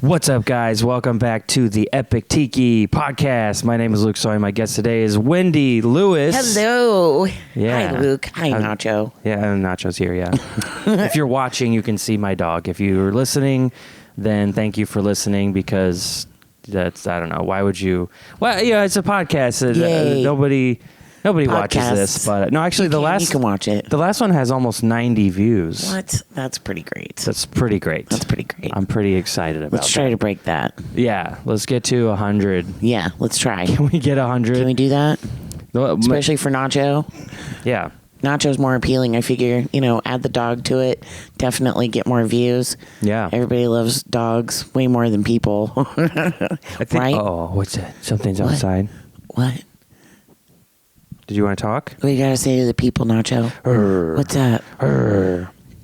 What's up, guys? Welcome back to the Epic Tiki podcast. My name is Luke Soy. My guest today is Wendy Lewis. Hello. Yeah. Hi, Luke. Hi, Nacho. Yeah, Nacho's here, yeah. If you're watching, you can see my dog. If you're listening, then thank you for listening because that's, I don't know, why would you? Well, yeah, it's a podcast. Nobody watches this, but no, actually, you can watch it. The last one has almost 90 views. What? That's pretty great. That's pretty great. I'm pretty excited about Let's try to break that. Yeah, let's get to 100. Yeah, let's try. Can we get 100? Can we do that? No, Especially for Nacho. Yeah. Nacho's more appealing. I figure, add the dog to it. Definitely get more views. Yeah. Everybody loves dogs way more than people. I think, right? Oh, what's that? Something's outside. What? Did you want to talk? What do you got to say to the people, Nacho? What's that?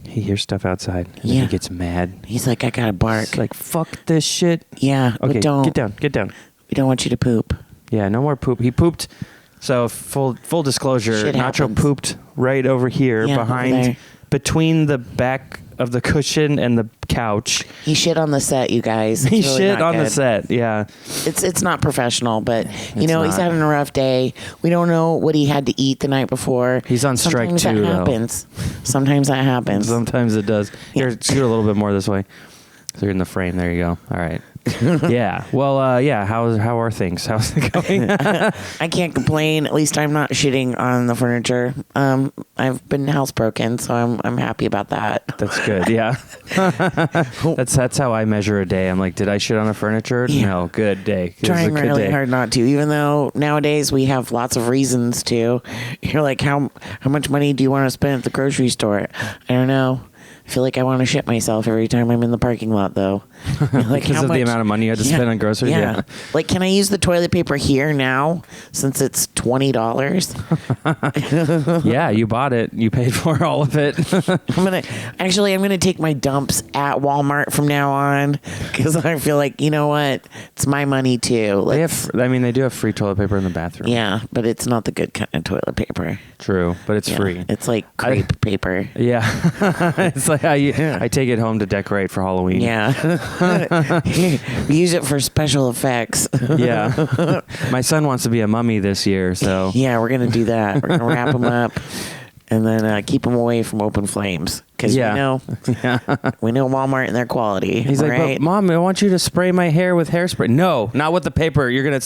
He hears stuff outside. And Yeah. He gets mad. He's like, I got to bark. It's like, fuck this shit. Yeah, Okay, but don't. get down. We don't want you to poop. Yeah, no more poop. He pooped. So full disclosure, Shit Nacho happens. pooped right over here Yeah, over there. between the back of the cushion and the couch. He shit on the set, you guys. It's He really shit not on the good. set. Yeah. It's not professional, but he's not. having a rough day. We don't know what he had to eat the night before. He's on strike Sometimes too, that though. happens. Sometimes that happens. Sometimes it does. Yeah. Here, scoot a little bit more this way. So you're in the frame. There you go. All right. Yeah. Well, yeah. How are things? How's it going? I can't complain. At least I'm not shitting on the furniture. I've been housebroken, so I'm happy about that. That's good. Yeah. that's how I measure a day. I'm like, did I shit on the furniture? Yeah. No. Good day. It was a Trying good really day. hard not to, even though nowadays we have lots of reasons to. You're like, how much money do you want to spend at the grocery store? I don't know. I feel like I want to shit myself every time I'm in the parking lot, though. Like, Because of the amount of money you had to spend on groceries? Yeah. Like, can I use the toilet paper here now since it's $20? Yeah, you bought it. You paid for all of it. I'm gonna take my dumps at Walmart from now on because I feel like, you know what? It's my money too. They do have free toilet paper in the bathroom. Yeah, but it's not the good kind of toilet paper. True, but it's Yeah, free. It's like crepe paper. Yeah. It's like I take it home to decorate for Halloween. Yeah. We use it for special effects. Yeah. My son wants to be a mummy this year, so. Yeah, we're going to do that. We're going to wrap them up and then keep them away from open flames. Because we know Walmart and their quality. He's like, right? but Mom, I want you to spray my hair with hairspray. No, not with the paper. You're gonna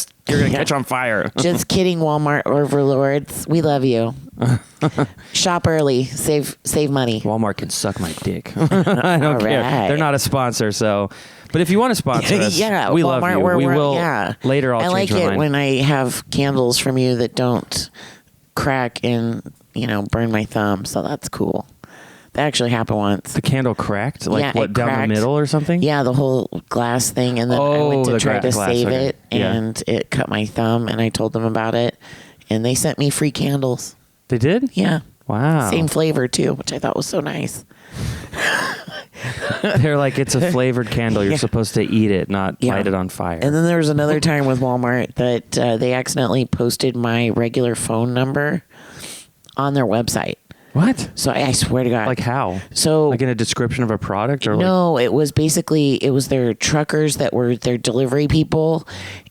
catch on fire. Just kidding, Walmart overlords. We love you. Shop early. Save money. Walmart can suck my dick. I don't care. Right. They're not a sponsor, so. But if you want to sponsor us, yeah, we Walmart, love you. We will later. I'll change my mind. I like it when I have candles from you that don't crack and burn my thumb. So that's cool. That actually happened once. The candle cracked? Like Yeah, what, it down cracked. the middle or something? Yeah, the whole glass thing. And then I went to try to save it, and it cut my thumb, and I told them about it, and they sent me free candles. They did? Yeah. Wow. Same flavor, too, which I thought was so nice. They're like, it's a flavored candle. You're supposed to eat it, not light it on fire. And then there was another time with Walmart that they accidentally posted my regular phone number on their website. What? So I swear to God. Like how? So like in a description of a product? Or no, it was their truckers that were their delivery people,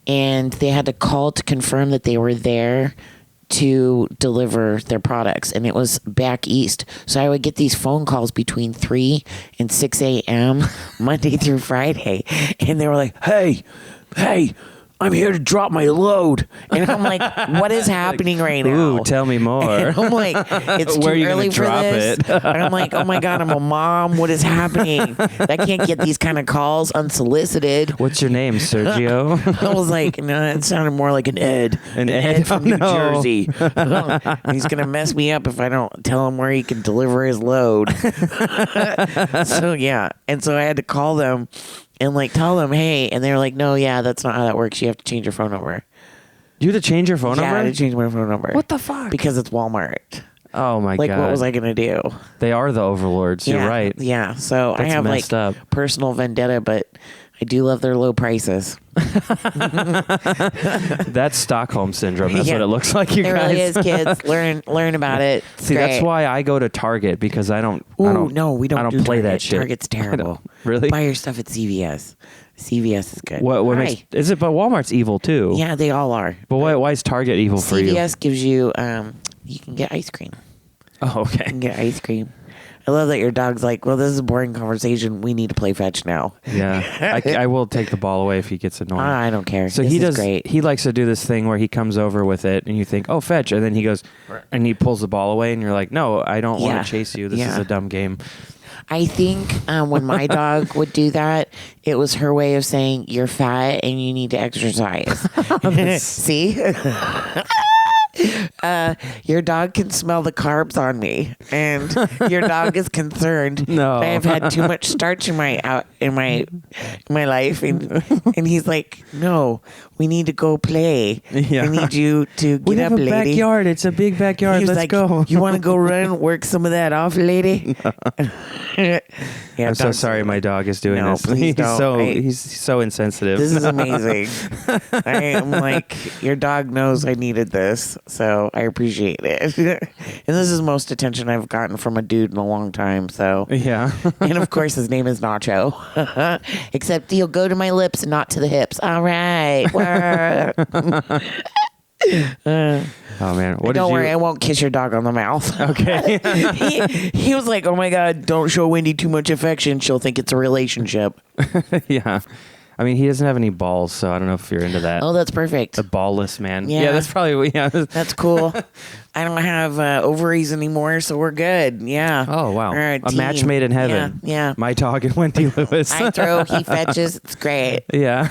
and they had to call to confirm that they were there to deliver their products, and it was back east. So I would get these phone calls between 3 and 6 a.m. Monday through Friday, and they were like, hey, I'm here to drop my load. And I'm like, what is happening right now? Ooh, tell me more. And I'm like, it's too Where are you early gonna for drop this. it? And I'm like, oh my God, I'm a mom. What is happening? I can't get these kind of calls unsolicited. What's your name, Sergio? I was like, no, it sounded more like an Ed. An Ed? from Oh, New no. Jersey. He's going to mess me up if I don't tell him where he can deliver his load. So, yeah. And so I had to call them and tell them, hey. And they were like, no, yeah, that's not how that works. You have to change your phone number. You had to change your phone Yeah, I number? had to change my phone number. What the fuck? Because it's Walmart. Oh my God. What was I going to do? They are the overlords. You're right. Yeah. So I That's have messed up. personal vendetta, but I do love their low prices. That's Stockholm syndrome. That's what it looks like, you it guys. Really is, kids. Learn about it. It's See, great. that's why I go to Target, because I don't No, we don't. I don't do play Target. that shit. Target's terrible. Really? Buy your stuff at CVS. CVS is good. What Hi. makes, is it? But Walmart's evil too. Yeah, they all are. But why is Target evil for you? CVS gives you you can get ice cream. Oh, okay. You can get ice cream. I love that your dog's like, well, this is a boring conversation. We need to play fetch now. Yeah, I will take the ball away if he gets annoying. I don't care. So this he is does. Great. He likes to do this thing where he comes over with it, and you think, "Oh, fetch!" and then he goes, and he pulls the ball away, and you're like, "No, I don't want to chase you. This is a dumb game." I think when my dog would do that, it was her way of saying, "You're fat and you need to exercise." See. Your dog can smell the carbs on me, and your dog is concerned No. that I've had too much starch in my life, and he's like, "No, we need to go play. Yeah. I need you to get We have up, a lady." backyard. It's a big backyard. He was Let's like, go. "You want to go run, work some of that off, lady?" Yeah, I'm so sorry my dog is doing No, this. please don't. He's so insensitive. This is amazing. I'm like, your dog knows I needed this, so I appreciate it. And this is the most attention I've gotten from a dude in a long time. So Yeah. and of course his name is Nacho. Except he'll go to my lips and not to the hips. All right. Oh man. What Don't did worry, you? I won't kiss your dog on the mouth. Okay. he was like, "Oh my God, don't show Wendy too much affection. She'll think it's a relationship." Yeah. I mean, he doesn't have any balls, so I don't know if you're into that. Oh, that's perfect. A ballless man. Yeah. That's probably That's cool. I don't have ovaries anymore, so we're good. Yeah. Oh wow. We're A match made in heaven. Yeah. My dog and Wendy Lewis. I throw, he fetches. It's great. Yeah.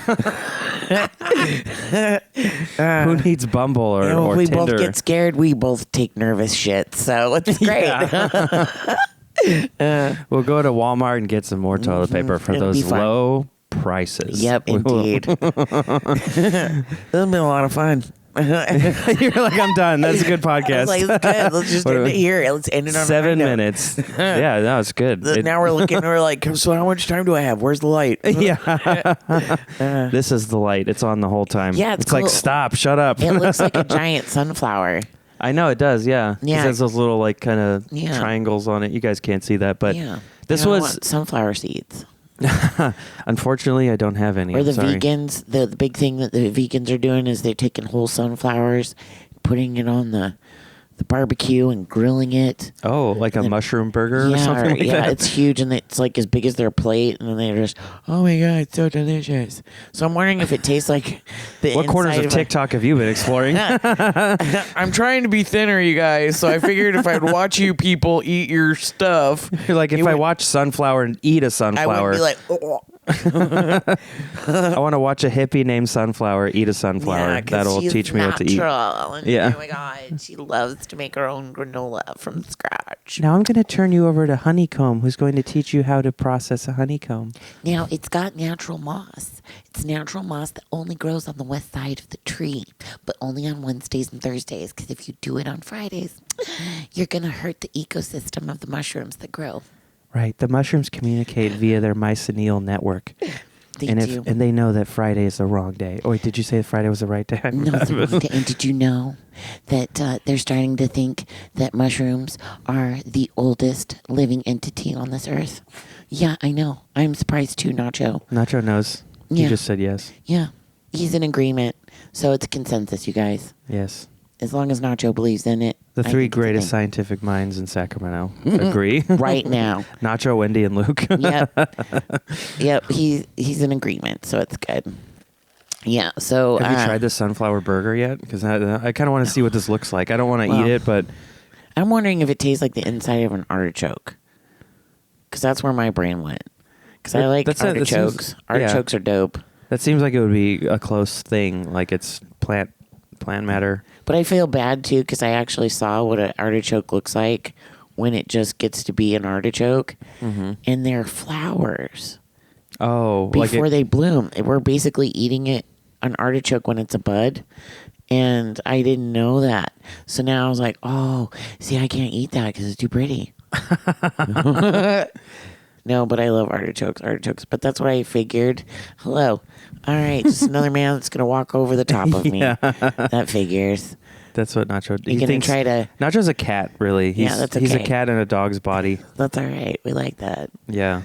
Who needs Bumble or, If or we Tinder? both get scared, we both take nervous shit. So it's great. We'll go to Walmart and get some more toilet paper for It'll be those fun. low prices. Yep, indeed. This has been a lot of fun. You're like, I'm done. That's a good I podcast. was like, it's good. Let's just end it here. Let's end it on 7 a high note. minutes. Yeah, no, it's good. Now we're looking. We're like, so how much time do I have? Where's the light? Yeah. This is the light. It's on the whole time. Yeah, it's like, cool. stop, shut up. It looks like a giant sunflower. I know it does. Yeah. Yeah. It has those little like kind of Yeah. triangles on it. You guys can't see that, but Yeah. this I was want sunflower seeds. unfortunately I don't have any. Or I'm the sorry. vegans, the big thing that the vegans are doing is they're taking whole sunflowers, putting it on the barbecue and grilling it. Oh, like a mushroom burger or Yeah, something like that? it's huge and it's like as big as their plate, and then they're just, oh my God, it's so delicious. So I'm wondering if it tastes like the What corners inside of TikTok have you been exploring? I'm trying to be thinner, you guys, so I figured if I'd watch you people eat your stuff, You're like, if You I would- watch sunflower and eat a I sunflower, would be like, oh. I want to watch a hippie named Sunflower eat a sunflower. Yeah, 'cause That'll she's teach me what to eat. natural, and Yeah. oh my God, she loves to make her own granola from scratch. Now I'm going to turn you over to Honeycomb, who's going to teach you how to process a honeycomb. Now, it's got natural moss. It's natural moss that only grows on the west side of the tree, but only on Wednesdays and Thursdays, because if you do it on Fridays, you're going to hurt the ecosystem of the mushrooms that grow. Right. The mushrooms communicate via their mycelial network. They and do. and they know that Friday is the wrong day. Oh, wait, did you say Friday was the right day? No, it's the wrong day. And did you know that they're starting to think that mushrooms are the oldest living entity on this earth? Yeah, I know. I'm surprised too, Nacho. Nacho knows. Yeah. You just said yes. Yeah, he's in agreement. So it's a consensus, you guys. Yes. As long as Nacho believes in it. The I three think it's a greatest thing. scientific minds in Sacramento agree. Right now. Nacho, Wendy, and Luke. Yep. He's in agreement, so it's good. Yeah. So Have you tried the sunflower burger yet? Because I kind of want to see what this looks like. I don't want to Well, eat it, but I'm wondering if it tastes like the inside of an artichoke. Because that's where my brain went. Because I like that seems- artichokes. yeah. Artichokes are dope. that seems like it would be a close thing. Like it's plant matter. But I feel bad too because I actually saw what an artichoke looks like when it just gets to be an artichoke, and they're flowers Oh, before like they bloom. We're basically eating an artichoke when it's a bud, and I didn't know that. So now I was like, oh, see, I can't eat that because it's too pretty. No, but I love artichokes. But that's what I figured. Hello. All right, just another man that's going to walk over the top of me. That figures. That's what Nacho. You're going to try to... Nacho's a cat, really. That's okay. He's a cat in a dog's body. That's all right. We like that. Yeah.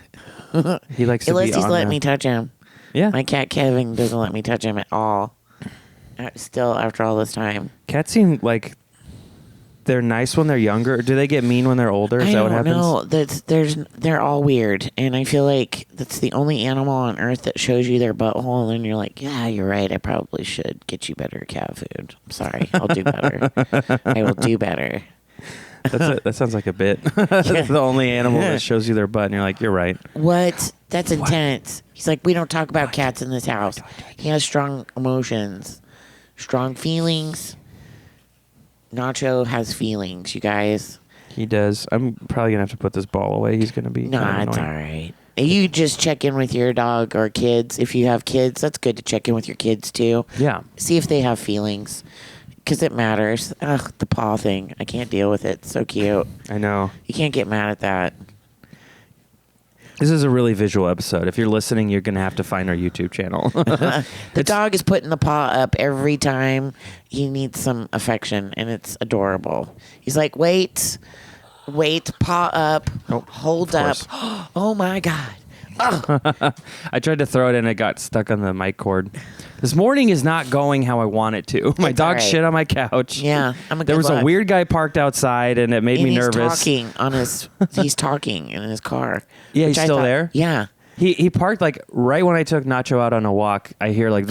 He likes to Unless be he's on letting me touch him. Yeah. My cat Kevin doesn't let me touch him at all. Still, after all this time. Cats seem like they're nice when they're younger. Do they get mean when they're older? Is that what happens? No, they're all weird, and I feel like that's the only animal on earth that shows you their butthole, and you're like, yeah, you're right. I probably should get you better cat food. I'm sorry, I'll do better. I will do better. That sounds like a bit. That's the only animal that shows you their butt, and you're like, you're right. What? That's intense. He's like, we don't talk about cats in this house. He has strong emotions, strong feelings. Nacho has feelings, you guys. He does. I'm probably going to have to put this ball away. He's going to be No, kind of it's all annoying. right. You just check in with your dog or kids. If you have kids, that's good to check in with your kids, too. Yeah. See if they have feelings, because it matters. Ugh, the paw thing. I can't deal with it. It's so cute. I know. You can't get mad at that. This is a really visual episode. If you're listening, you're going to have to find our YouTube channel. The dog is putting the paw up every time he needs some affection, and it's adorable. He's like, wait, paw up, hold up. Oh, my God. I tried to throw it and it got stuck on the mic cord. This morning is not going how I want it to. My It's dog all right. shit on my couch. Yeah, I'm a good There was luck. a weird guy parked outside and it made me nervous. He's talking in his car. Yeah, which he's I still thought- there? Yeah. He parked like right when I took Nacho out on a walk. I hear like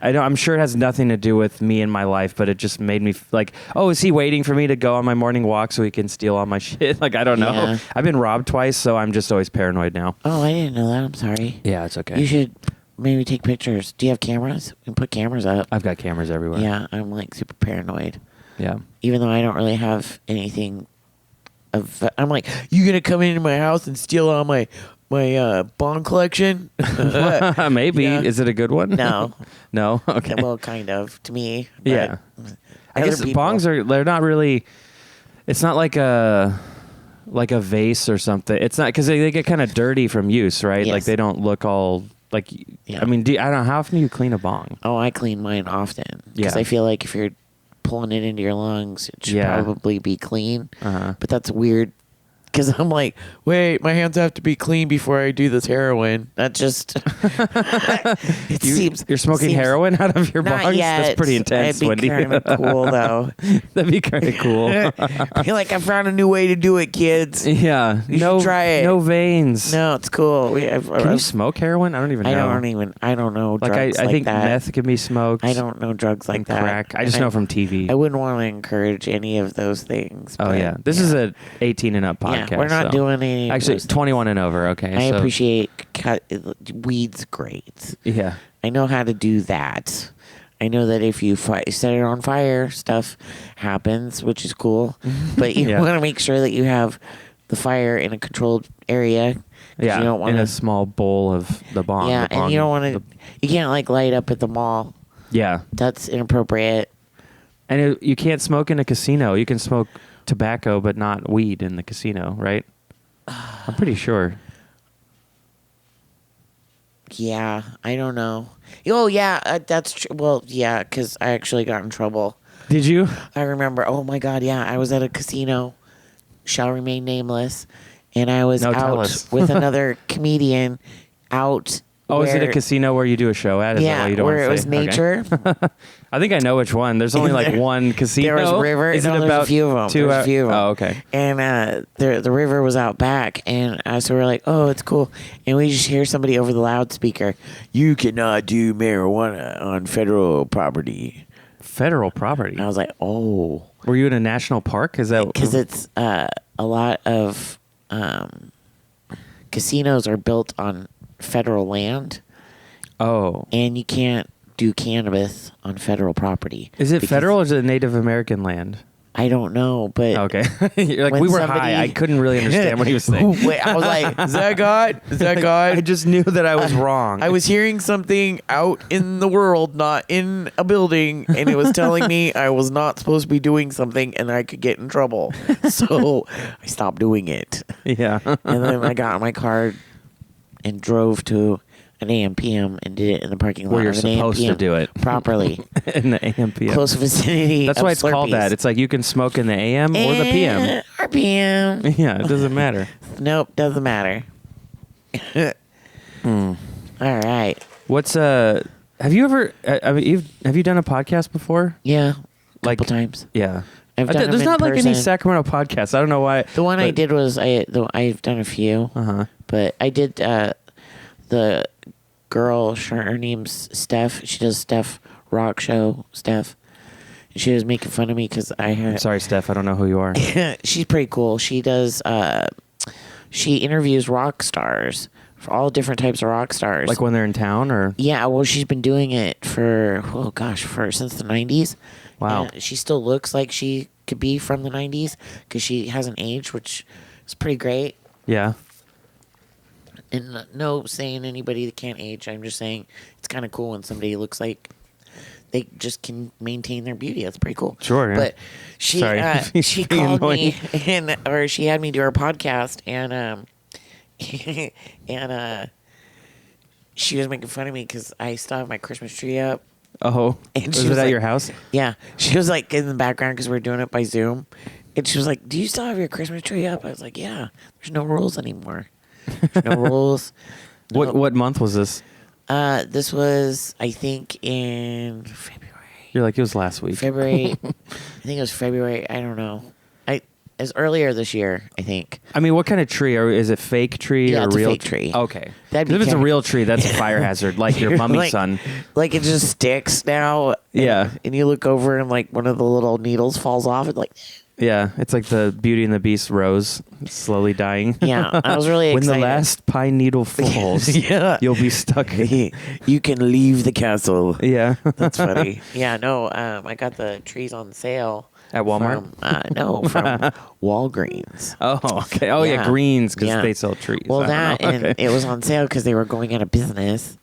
I'm sure it has nothing to do with me and my life, but it just made me like, oh, is he waiting for me to go on my morning walk so he can steal all my shit? Like, I don't know. Yeah. I've been robbed twice, so I'm just always paranoid now. Oh, I didn't know that. I'm sorry. Yeah, it's okay. You should maybe take pictures. Do you have cameras? We can put cameras up. I've got cameras everywhere. Yeah, I'm like super paranoid. Yeah. Even though I don't really have anything I'm like, you gonna come into my house and steal all my bond collection? Maybe. Yeah. Is it a good one? No. No? Okay. Well, kind of to me. But Yeah. I other guess people- they're not really, it's not like a vase or something. It's not, because they get kind of dirty from use, right? Yes. Like they don't look all, like, Yeah. I mean, I don't know, how often do you clean a bong? Oh, I clean mine often because Yeah. I feel like if you're pulling it into your lungs, it should Yeah. probably be clean. Uh-huh. But that's weird because I'm like, wait, my hands have to be clean before I do this heroin. That just You're smoking heroin out of your not bongs? yet. That's pretty intense, That'd be Wendy. kind of cool though. That'd be kind of cool. Be like, I found a new way to do it, kids. Yeah. You should try it. No veins. No, it's cool. Can you smoke heroin? I don't even know. I don't know Like, drugs I like think that. meth can be smoked. I don't know drugs like and that. crack. I just know from TV. I wouldn't want to encourage any of those things. Oh but, yeah, this is a 18 and up podcast. Yeah, we're not so. doing any. of Actually, those 21 and over. Okay, I so- appreciate weed's great. Yeah, I know how to do that. I know that if you set it on fire, stuff happens, which is cool. But you Yeah. want to make sure that you have the fire in a controlled area. 'cause yeah. you don't in want a small bowl of the bong. Yeah, the bong, and you don't want to. You can't like light up at the mall. Yeah, That's inappropriate. and you can't smoke in a casino. You can smoke tobacco, but not weed in the casino, right? I'm pretty sure. Yeah, I don't know. Oh yeah, that's true. Well, yeah, because I actually got in trouble. Did you? I remember. Oh my God, yeah, I was at a casino, shall remain nameless, and I was No, tell out us. with another comedian. Out. Oh, is it a where- casino where you do a show at? Is that Yeah, why you don't where want it to was say? Okay. nature. I think I know which one. There's only like one casino. There was river. Is No, it there's about a few of them. 2 There's a few of them. Oh, okay. And the river was out back, and so we're like, oh, it's cool. And we just hear somebody over the loudspeaker, you cannot do marijuana on federal property. Federal property. And I was like, oh. Were you in a national park? Is that Because it's a lot of casinos are built on federal land, Oh, and you can't do cannabis on federal property. is it because- federal or is it Native American land? I don't know, but Okay. You're like, when we were somebody- high. I couldn't really understand what he was saying. Wait, I was like, is that God? Is that God? I just knew that I was wrong. I was hearing something out in the world, not in a building, and it was telling me I was not supposed to be doing something and I could get in trouble. So I stopped doing it. Yeah. And then I got in my car and drove to an AM PM and did it in the parking lot. Where you're of an supposed to AM do it. properly. In the AM PM. Close vicinity. That's of why it's called Slurpees. that. It's like you can smoke in the AM or the PM. Or PM. Yeah, it doesn't matter. Nope, doesn't matter. All right. What's have you ever have you done a podcast before? Yeah. Like Couple times. Yeah. I've done them There's in not like any person. Sacramento podcasts. I don't know why. The one I but- did was I've done a few, Uh-huh. but I did the girl. Her name's Steph. She does Steph Rock Show. Steph. She was making fun of me because I had. I'm sorry, Steph. I don't know who you are. She's pretty cool. She does. She interviews rock stars, for all different types of rock stars. Like when they're in town, or Yeah, well, she's been doing it for since the 90s. Wow. And she still looks like she could be from the 90s because she hasn't aged, which is pretty great. yeah. And no saying anybody that can't age. I'm just saying it's kind of cool when somebody looks like they just can maintain their beauty. That's pretty cool. Sure, yeah. But she Sorry. she Being called me annoying. or she had me do her podcast and she was making fun of me because I still have my Christmas tree up. Oh, And was she it was at like- your house? Yeah, she was like in the background because we're doing it by Zoom, and she was like, "Do you still have your Christmas tree up?" I was like, "Yeah." There's no rules anymore. There's no rules. No. What month was this? This was I think in February. You're like, it was last week. February. I think it was February. I don't know. It's earlier this year. I think. I mean, what kind of tree? Or is it fake tree Yeah, or it's a real fake tree. Okay. That'd 'Cause be if it's a kind- real tree, that's a fire hazard, like your mummy Like- son. Like it just sticks now. and- Yeah. And you look over and like one of the little needles falls off. It's like. Yeah, it's like the Beauty and the Beast rose slowly dying. Yeah, I was really when excited. the last pine needle falls, Yeah. you'll be stuck. You can leave the castle. Yeah, That's funny. Yeah, no, I got the trees on sale at Walmart. from Walgreens. Oh, okay. Oh, yeah, Yeah. Greens because Yeah. they sell trees. Well, I don't that know. and Okay. it was on sale because they were going out of business.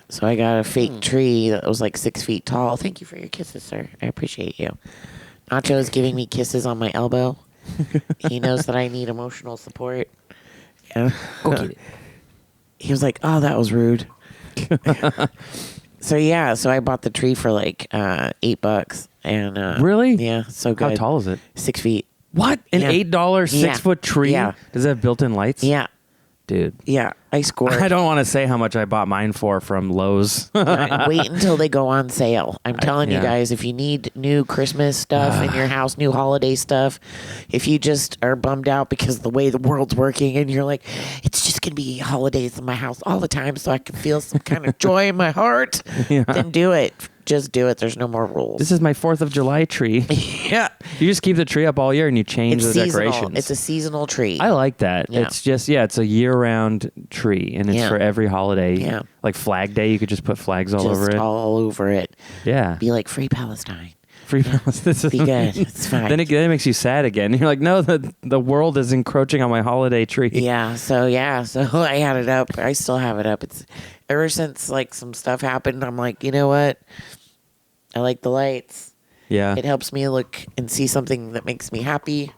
So I got a fake tree that was like 6 feet tall. Thank you for your kisses, sir. I appreciate you. Nacho is giving me kisses on my elbow. He knows that I need emotional support. Yeah. Go get it. He was like, "Oh, that was rude." So I bought the tree for like $8, and Really? yeah, so good. How tall is it? 6 feet. What? An Yeah. $8 Yeah. 6-foot tree? Yeah. Does it have built-in lights? Yeah, Dude. yeah. I scored. I don't want to say how much I bought mine for from Lowe's. Wait until they go on sale. I'm telling you yeah. guys, if you need new Christmas stuff in your house, new holiday stuff, if you just are bummed out because of the way the world's working and you're like, it's just going to be holidays in my house all the time so I can feel some kind of joy in my heart, Yeah. then do it. Just do it. There's no more rules. This is my 4th of July tree. yeah. You just keep the tree up all year and you change It's the seasonal. decorations. It's a seasonal tree. I like that. Yeah. It's just, it's a year-round tree, and it's Yeah. for every holiday. Yeah. Like Flag Day, you could just put flags all just over it. all over it. Yeah. Be like Free Palestine. Free balance. This is Be good. It's fine. Then it makes you sad again. You're like, no, the world is encroaching on my holiday tree. Yeah, so I had it up. I still have it up. It's ever since like some stuff happened, I'm like, you know what? I like the lights. Yeah. It helps me look and see something that makes me happy.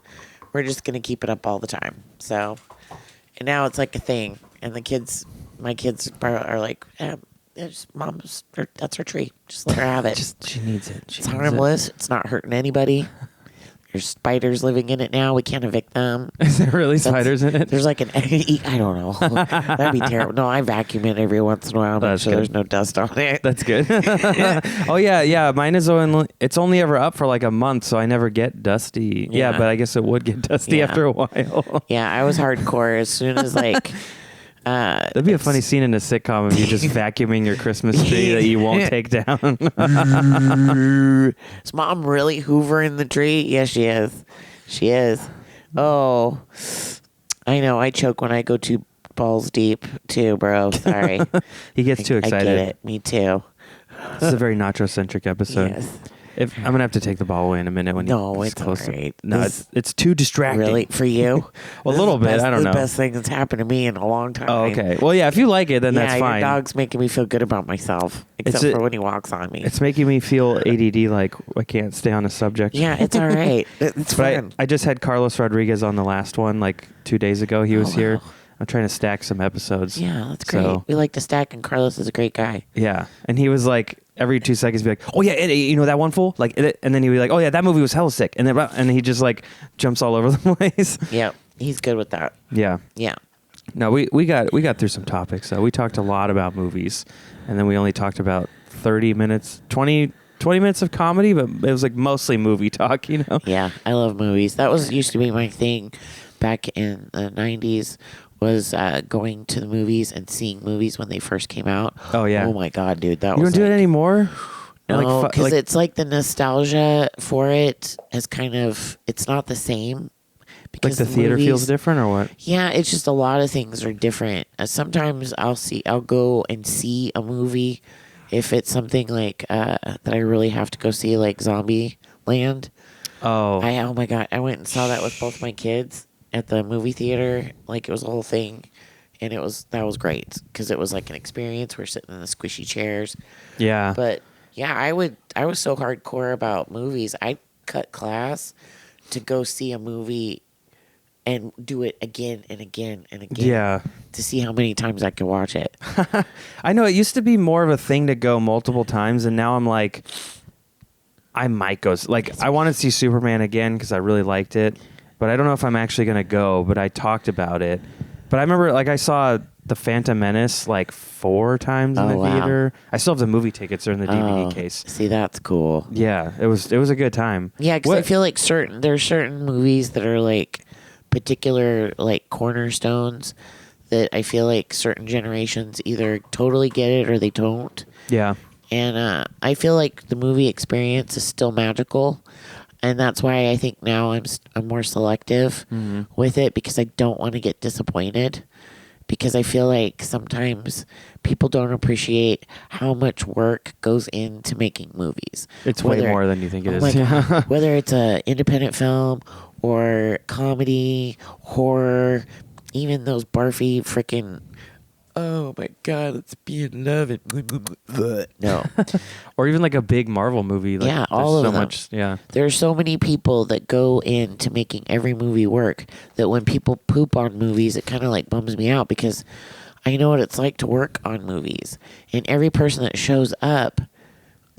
We're just gonna keep it up all the time. So, and now it's like a thing. And my kids are like, Mom's, that's her tree. Just let her have it. She needs it. It's harmless. It's not hurting anybody. There's spiders living in it now. We can't evict them. Is there really spiders in it? There's like I don't know. That'd be terrible. No, I vacuum it every once in a while. Make That's sure good. there's no dust on it. That's good. Oh yeah. Mine is it's only ever up for like a month, so I never get dusty. Yeah, Yeah. but I guess it would get dusty Yeah. after a while. Yeah, I was hardcore as soon as like. That'd be a funny scene in a sitcom of you just vacuuming your Christmas tree that you won't take down. Is Mom really hoovering the tree? Yes, she is. She is. Oh, I know. I choke when I go too balls deep too, bro. Sorry. He gets too I excited. get it. Me too. This is a very Nacho-centric episode. Yes. If I'm gonna have to take the ball away in a minute when No, you it's all right. No, it's too distracting. Really? For you? Well, a little bit. I don't know. The best thing that's happened to me in a long time. Oh, okay. Well, yeah. If you like it, then that's fine. Your dog's making me feel good about myself, except for when he walks on me. It's making me feel ADD, like I can't stay on a subject. Yeah, it's all right. It's fun. I just had Carlos Rodriguez on the last one, like 2 days ago. He was here. I'm trying to stack some episodes. Yeah, that's great. So, we like to stack, and Carlos is a great guy. Yeah, and he was like, every 2 seconds, be like, "Oh yeah, you know that one fool?" Like, and then he'd be like, "Oh yeah, that movie was hella sick," and he just like jumps all over the place. Yeah, he's good with that. Yeah. Yeah. No, we got through some topics. So we talked a lot about movies, and then we only talked about 30 minutes, 20 minutes of comedy, but it was like mostly movie talk, you know? Yeah, I love movies. That used to be my thing back in the 90s. Was going to the movies and seeing movies when they first came out. Oh yeah. Oh my god, dude, you don't do it anymore? No, because it's like the nostalgia for it is kind of, it's not the same. Because like the theater feels different, or what? Yeah, it's just a lot of things are different. Sometimes I'll go and see a movie if it's something like that I really have to go see, like Zombie Land. Oh my god, I went and saw that with both my kids at the movie theater. Like, it was a whole thing, and that was great because it was like an experience. We're sitting in the squishy chairs. Yeah. But yeah, I was so hardcore about movies. I cut class to go see a movie and do it again and again and again. Yeah. To see how many times I could watch it. I know it used to be more of a thing to go multiple times, and now I'm like, I might go. Like, I want to see Superman again because I really liked it. But I don't know if I'm actually going to go, but I talked about it. But I remember, like, I saw The Phantom Menace, like, 4 times in the theater. I still have the movie tickets. They're in the DVD case. See, that's cool. Yeah, it was a good time. Yeah, because I feel like there's certain movies that are, like, particular, like, cornerstones that I feel like certain generations either totally get it or they don't. Yeah. And I feel like the movie experience is still magical. And that's why I think now I'm more selective with it, because I don't want to get disappointed. Because I feel like sometimes people don't appreciate how much work goes into making movies. It's way more than you think it is. God, whether it's an independent film or comedy, horror, even those barfy freaking... Oh my God, let's be in love. No. Or even like a big Marvel movie. Like, yeah, all of them. Much, yeah. There are so many people that go into making every movie work that when people poop on movies, it kind of like bums me out, because I know what it's like to work on movies. And every person that shows up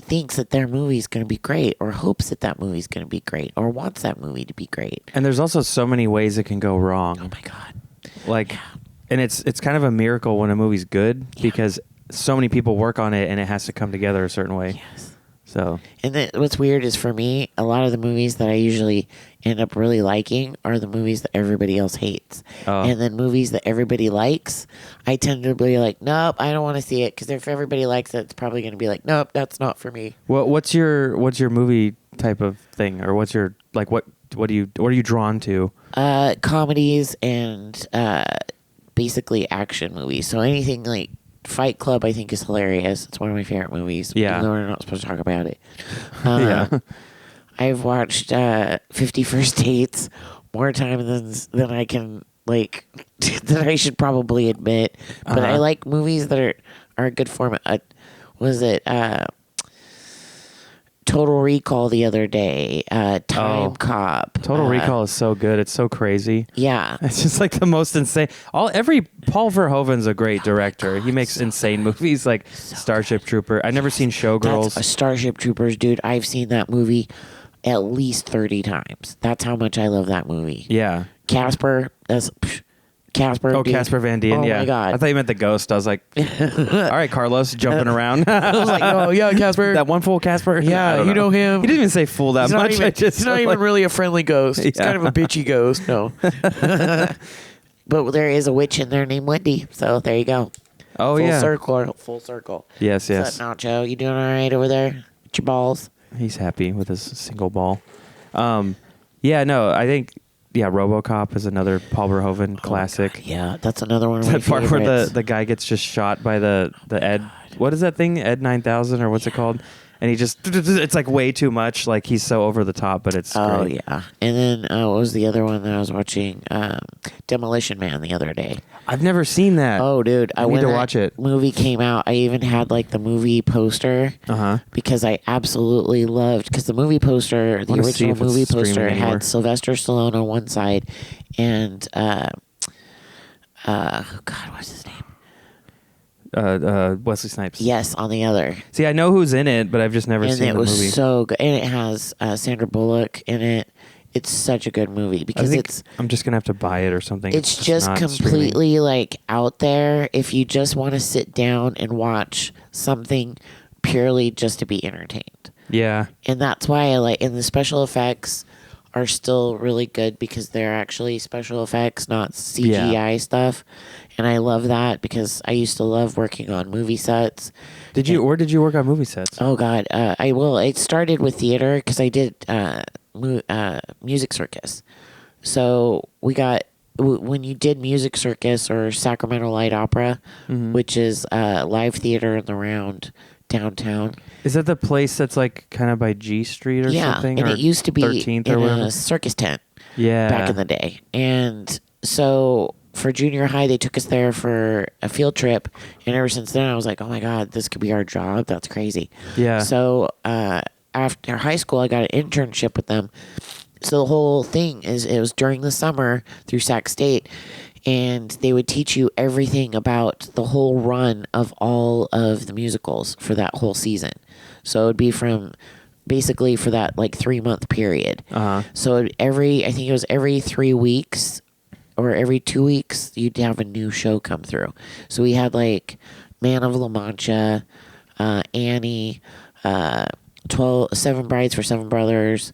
thinks that their movie's going to be great, or hopes that that movie's going to be great, or wants that movie to be great. And there's also so many ways it can go wrong. Oh my God. Like... Yeah. And it's kind of a miracle when a movie's good, because so many people work on it and it has to come together a certain way. Yes. So. And what's weird is, for me, a lot of the movies that I usually end up really liking are the movies that everybody else hates. And then movies that everybody likes, I tend to be like, nope, I don't want to see it, because if everybody likes it, it's probably going to be like, nope, that's not for me. What's your movie type of thing, or what's your, like, what are you drawn to? Comedies and basically action movies. So anything like Fight Club, I think, is hilarious. It's one of my favorite movies. Yeah. Even though we're not supposed to talk about it. Yeah. I've watched 50 First Dates more times than I can, like, that I should probably admit. But I like movies that are a good format. Was it Total Recall the other day? Time Cop. Total Recall is so good. It's so crazy. Yeah. It's just like the most insane. Paul Verhoeven's a great director. He makes insane movies like Starship Trooper. I've never seen Showgirls. That's Starship Troopers, dude. I've seen that movie at least 30 times. That's how much I love that movie. Yeah. Casper. Casper. Oh, dude. Casper Van Dien. Oh yeah. my God. I thought you meant the ghost. I was like, all right, Carlos, jumping around. I was like, oh yeah, Casper. That one fool Casper. Yeah, you know him. He didn't even say fool that much. He's not even really a friendly ghost. He's kind of a bitchy ghost. No. But there is a witch in there named Wendy. So there you go. Oh, Full circle. Yes. What's up, Nacho? You doing all right over there? With your balls? He's happy with his single ball. Yeah, no, I think, RoboCop is another Paul Verhoeven classic. God, yeah, that's another one of my That part favorites. where the guy gets just shot by the Ed. What is that thing? Ed 9000 or what's it called? and he just it's like way too much. Like he's so over the top, but it's great. Yeah. And then what was the other one that I was watching? Demolition Man the other day. I've never seen that. Oh, dude, I need to watch it. Movie came out. I even had like the movie poster because I absolutely loved the movie poster, the original movie poster had Sylvester Stallone on one side, and God, what's his name? Wesley Snipes. Yes, on the other. See, I know who's in it, but I've just never seen the movie. And it was so good. And it has Sandra Bullock in it. It's such a good movie because I'm just gonna have to buy it or something. It's just completely like out there. If you just want to sit down and watch something purely just to be entertained. Yeah. And that's why I like. And the special effects are still really good because they're actually special effects, not CGI stuff. And I love that because I used to love working on movie sets. Where did you work on movie sets? Oh God, It started with theater because I did Music Circus. So we got when you did Music Circus or Sacramento Light Opera, which is live theater in the round downtown. Is that the place that's like kind of by G Street or something? And it used to be 13th in or whatever? a circus tent. Yeah, back in the day. And so for junior high, they took us there for a field trip, and ever since then, I was like, "Oh my God, this could be our job." That's crazy. Yeah. So after high school, I got an internship with them. So the whole thing it was during the summer through Sac State, and they would teach you everything about the whole run of all of the musicals for that whole season. So it'd be from basically for that like 3-month period. So I think it was every 3 weeks or every 2 weeks, you'd have a new show come through. So we had like Man of La Mancha, Annie, 7 Brides for Seven Brothers,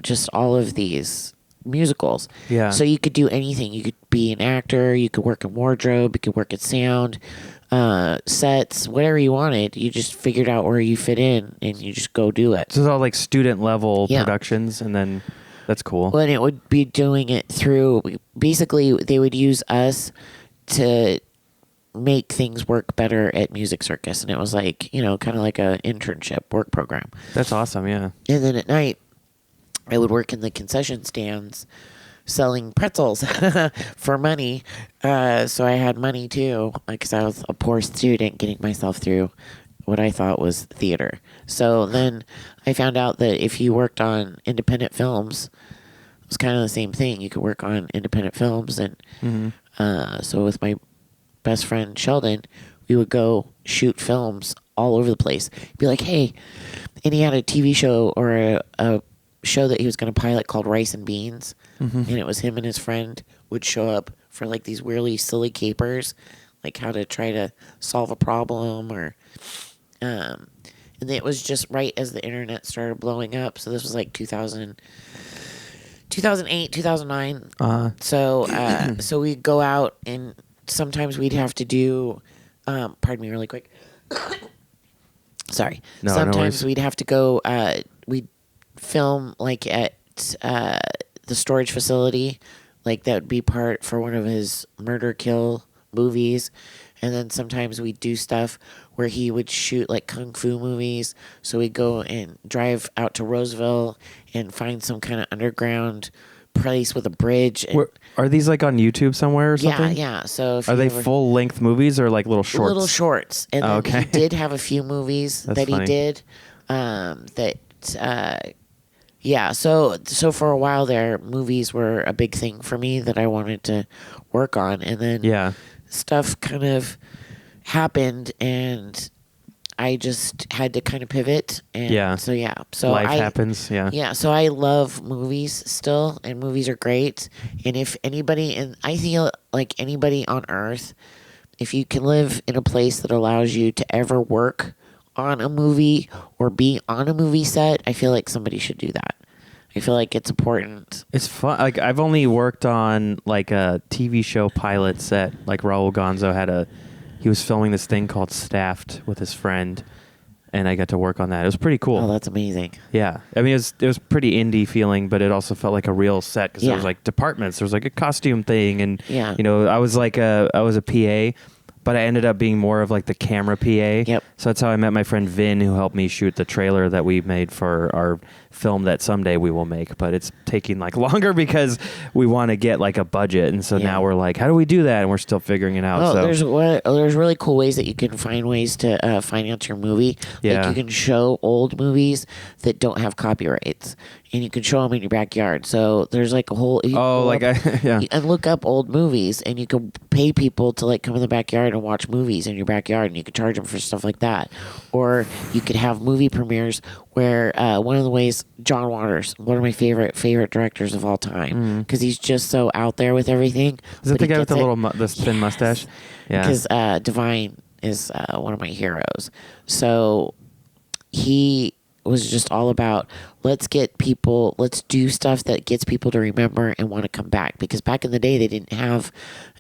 just all of these musicals. Yeah. So you could do anything. You could be an actor, you could work in wardrobe, you could work at sound, sets, whatever you wanted. You just figured out where you fit in and you just go do it. So it's all like student level productions, and then that's cool. Well, and it would be doing it through, basically they would use us to make things work better at Music Circus. And it was like, kind of like a internship work program. That's awesome. Yeah. And then at night, I would work in the concession stands selling pretzels for money. So I had money too, because I was a poor student getting myself through what I thought was theater. So then I found out that if you worked on independent films, it was kind of the same thing. You could work on independent films. And so with my best friend Sheldon, we would go shoot films all over the place. Be like, hey, and he had a TV show or a show that he was going to pilot called Rice and Beans. And it was him and his friend would show up for like these really silly capers, like how to try to solve a problem or and it was just right as the internet started blowing up. So this was like 2008, 2009. So we'd go out, and sometimes we'd have to do pardon me really quick. Sorry. No, sometimes we'd have to go we'd film like at the storage facility, like that would be part for one of his murder kill movies. And then sometimes we'd do stuff where he would shoot like kung fu movies. So we'd go and drive out to Roseville and find some kind of underground place with a bridge. Are these like on YouTube somewhere or something? Yeah. So are they full length movies or like little shorts? Little shorts. And then he did have a few movies that funny. he did. So for a while there, movies were a big thing for me that I wanted to work on, and then stuff kind of happened, and I just had to kind of pivot. And so life happens. So I love movies still, and movies are great. And if anybody, and I feel like anybody on Earth, if you can live in a place that allows you to ever work on a movie or be on a movie set, I feel like somebody should do that. I feel like it's important. It's fun. Like I've only worked on like a TV show pilot set. Like Raul Gonzo he was filming this thing called Staffed with his friend, and I got to work on that. It was pretty cool. Oh, that's amazing. Yeah. I mean, it was pretty indie feeling, but it also felt like a real set because there was like departments. There was like a costume thing, and I was a PA. but I ended up being more of like the camera PA. Yep. So that's how I met my friend Vin, who helped me shoot the trailer that we made for our film that someday we will make. But it's taking like longer because we want to get like a budget, and so now we're like, how do we do that? And we're still figuring it out. Oh, so there's really cool ways that you can find ways to finance your movie. Yeah. Like you can show old movies that don't have copyrights, and you can show them in your backyard. So there's like a whole and look up old movies, and you can pay people to like come in the backyard and watch movies in your backyard, and you can charge them for stuff like that. Or you could have movie premieres where one of the ways, John Waters, one of my favorite directors of all time, because he's just so out there with everything. Is that the guy with the thin mustache? Yeah. Because Divine is one of my heroes. So he was just all about, let's do stuff that gets people to remember and want to come back. Because back in the day, they didn't have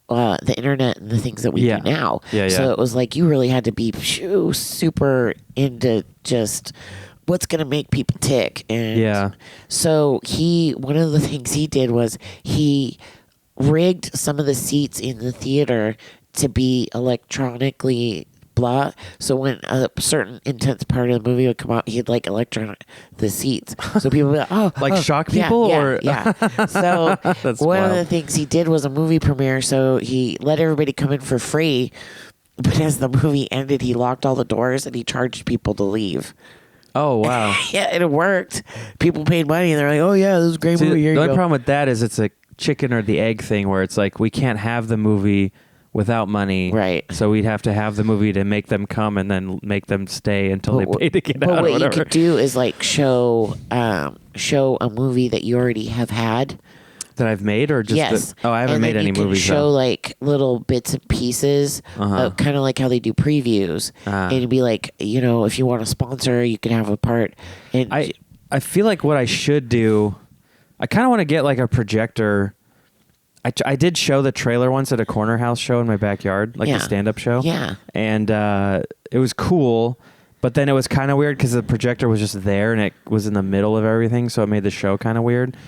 the internet and the things that we do now. So it was like you really had to be super into just what's going to make people tick. And so one of the things he did was he rigged some of the seats in the theater to be electronically blah. So when a certain intense part of the movie would come out, he'd like electronic the seats. So people would be like, shock people yeah. So one of the things he did was a movie premiere. So he let everybody come in for free. But as the movie ended, he locked all the doors and he charged people to leave. Oh, wow. Yeah, and it worked. People paid money and they're like, oh, yeah, this is a great movie. The only problem with that is it's a chicken or the egg thing where it's like we can't have the movie without money. Right. So we'd have to have the movie to make them come and then make them stay until they pay to get out. But what you could do is like show a movie that you already have had. That I've made, or just I haven't made any movies. Show like little bits and pieces, kind of like how they do previews, and it'd be like, if you want a sponsor, you can have a part. And I feel like what I should do, I kind of want to get like a projector. I did show the trailer once at a corner house show in my backyard, like a stand-up show. Yeah, and it was cool. But then it was kind of weird because the projector was just there and it was in the middle of everything, so it made the show kind of weird.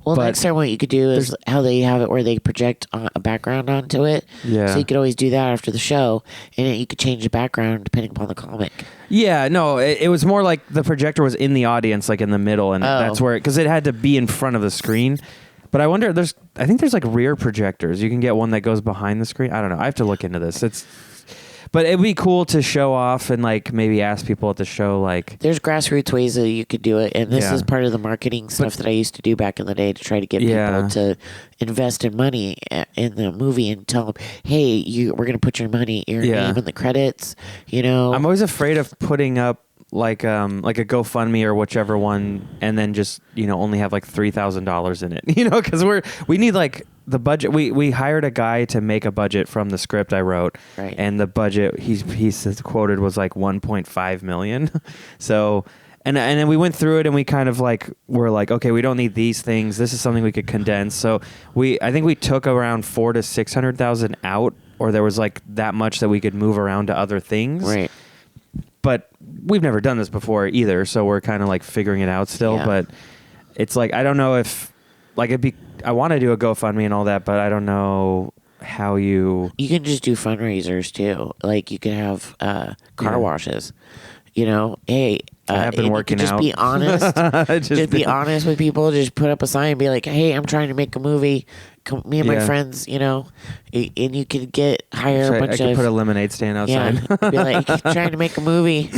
Well, next time what you could do is how they have it where they project a background onto it. Yeah. So you could always do that after the show, and you could change the background depending upon the comic. Yeah, no, it was more like the projector was in the audience, like in the middle, and that's where, because it had to be in front of the screen. But I wonder, I think there's like rear projectors. You can get one that goes behind the screen. I don't know. I have to look into this. But it'd be cool to show off and like maybe ask people at the show, like, there's grassroots ways that you could do it, and this is part of the marketing stuff that I used to do back in the day to try to get people to invest in money in the movie and tell them, hey, we're going to put your name in the credits. I'm always afraid of putting up like a GoFundMe or whichever one, and then just only have like $3,000 in it, because we need like the budget. We hired a guy to make a budget from the script I wrote, right. And the budget he says quoted was like 1.5 million. So and then we went through it and we kind of like were like, okay, we don't need these things. This is something we could condense. So I think we took around 400,000 to 600,000 out, or there was like that much that we could move around to other things, right? But we've never done this before either, so we're kind of like figuring it out still. Yeah. But it's like, I don't know if like I want to do a GoFundMe and all that, but I don't know how you can just do fundraisers too. Like you can have car washes. Hey, I have been working just out. Be honest. just be honest with people. Just put up a sign and be like, hey, I'm trying to make a movie. Come, me and my friends, and you could hire a bunch of... I could put a lemonade stand outside. Yeah, be like, trying to make a movie.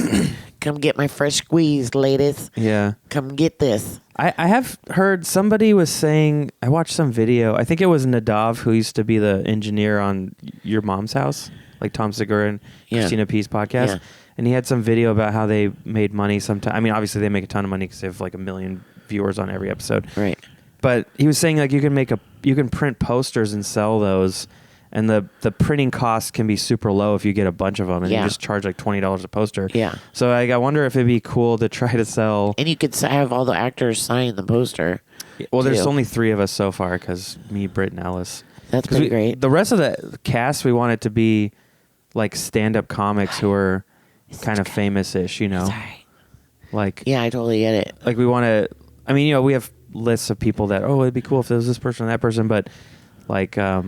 Come get my fresh squeeze, ladies. Yeah. Come get this. I have heard somebody was saying, I watched some video. I think it was Nadav, who used to be the engineer on Your Mom's House, like Tom Segura and Christina P's podcast. Yeah. And he had some video about how they made money sometime. I mean, obviously they make a ton of money because they have like 1 million viewers on every episode. Right. But he was saying like you can print posters and sell those, and the printing cost can be super low if you get a bunch of them, and you just charge like $20 a poster. Yeah. So I wonder if it'd be cool to try to sell. And you could have all the actors sign the poster. Well, there's only 3 of us so far, because me, Britt, and Ellis. That's pretty great. The rest of the cast, we want it to be like stand-up comics who are kind of famous-ish, Sorry. Like, yeah, I totally get it. Like we want to. I mean, we have lists of people that it'd be cool if there was this person or that person, but like I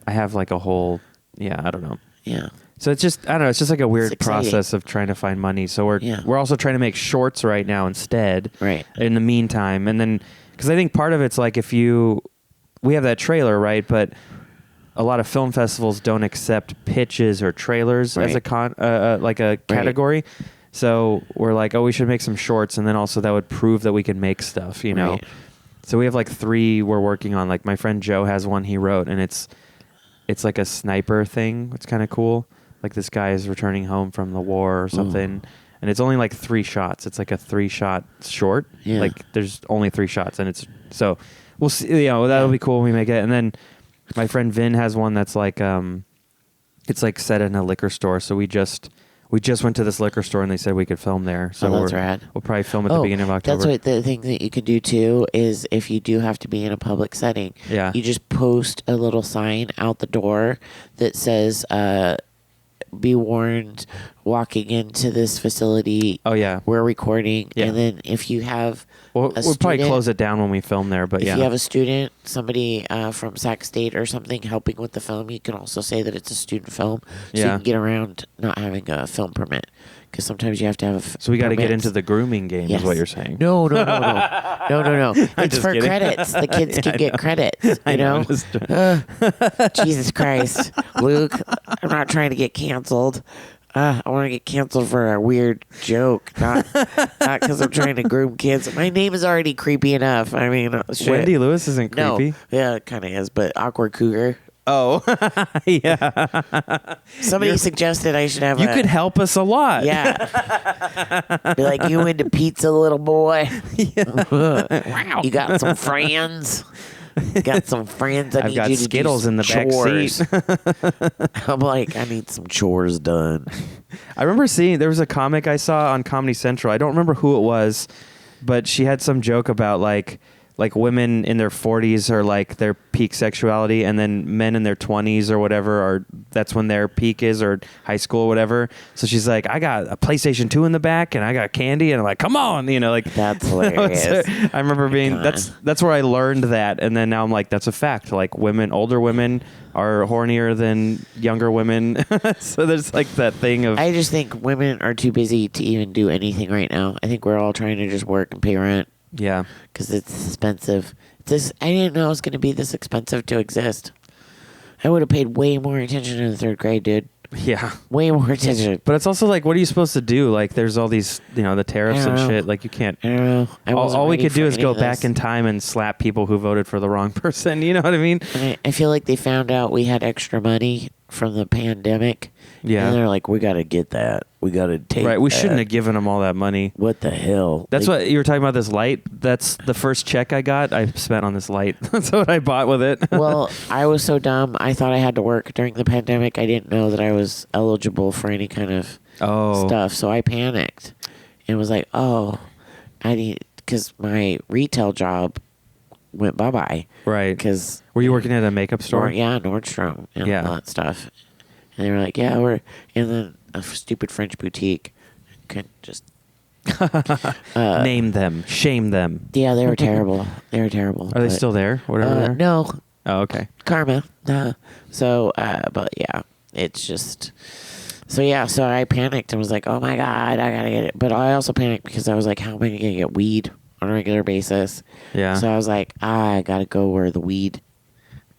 have like a whole I don't know. Yeah. So it's just, I don't know, it's just like a weird exciting. process of trying to find money. So we're also trying to make shorts right now instead. Right. In the meantime. And then, because I think part of it's like we have that trailer, right? But a lot of film festivals don't accept pitches or trailers as a category. So we're like, oh, we should make some shorts. And then also that would prove that we can make stuff, you know? Right. So we have like 3 we're working on. Like my friend Joe has one he wrote, and it's like a sniper thing. It's kind of cool. Like this guy is returning home from the war or something. Ooh. And it's only like 3 shots. It's like a 3-shot short. Yeah. Like there's only 3 shots, and it's so we'll see. You know, that'll be cool when we make it. And then my friend Vin has one that's like it's like set in a liquor store. So we just went to this liquor store and they said we could film there. So that's rad. We'll probably film at the beginning of October. That's what the thing that you can do too is if you do have to be in a public setting, you just post a little sign out the door that says, be warned, walking into this facility. Oh yeah, we're recording. Yeah. And then if you have we'll probably close it down when we film there. But if you have a student, somebody from Sac State or something helping with the film, you can also say that it's a student film, so you can get around not having a film permit. Because sometimes you have to have. So we got to get into the grooming game, is what you're saying. No. It's for kidding. Credits. The kids can get credits. You know. Jesus Christ, Luke! I'm not trying to get canceled. I want to get canceled for a weird joke, not because I'm trying to groom kids. My name is already creepy enough. I mean, shit. Wendy Lewis isn't creepy. No. Yeah, it kind of is, but awkward cougar. Oh, yeah. Somebody suggested I should have You could help us a lot. Yeah. Be like, you into pizza, little boy? Yeah. Wow. You got some friends? Got some friends that I've need got you to Skittles do in the back seat. I'm like, I need some chores done. I remember there was a comic I saw on Comedy Central. I don't remember who it was, but she had some joke about like women in their 40s are like their peak sexuality, and then men in their 20s or whatever that's when their peak is, or high school or whatever. So she's like, I got a PlayStation 2 in the back and I got candy, and I'm like, come on, you know, like that's hilarious. I remember that's where I learned that, and then now I'm like, that's a fact. Like older women are hornier than younger women. So there's like that thing of. I just think women are too busy to even do anything right now. I think we're all trying to just work and pay rent. Yeah. Because it's expensive. I didn't know it was going to be this expensive to exist. I would have paid way more attention in the 3rd grade, dude. Yeah. Way more attention. But it's also like, what are you supposed to do? Like, there's all these, you know, the tariffs and shit. Like, you can't. I don't know. All we could do is go back in time and slap people who voted for the wrong person. You know what I mean? I feel like they found out we had extra money from the pandemic. Yeah. And they're like, we got to get that. We got to take Right. We that. shouldn't have given them all that money. What the hell? That's what you were talking about, this light. That's the first check I got. I spent on this light. That's what I bought with it. Well, I was so dumb. I thought I had to work during the pandemic. I didn't know that I was eligible for any kind of stuff. So I panicked and was like, I need, because my retail job went bye-bye. Right. Because were you working at a makeup store? Nordstrom and all that stuff. And they were like, and then a stupid French boutique couldn't just name them, shame them. Yeah, they were terrible. Are they still there? Whatever. No. Oh, okay. Karma. So, but yeah, it's just. So I panicked and was like, oh my God, I gotta get it. But I also panicked because I was like, how am I gonna get weed on a regular basis? Yeah. So I was like, I gotta go where the weed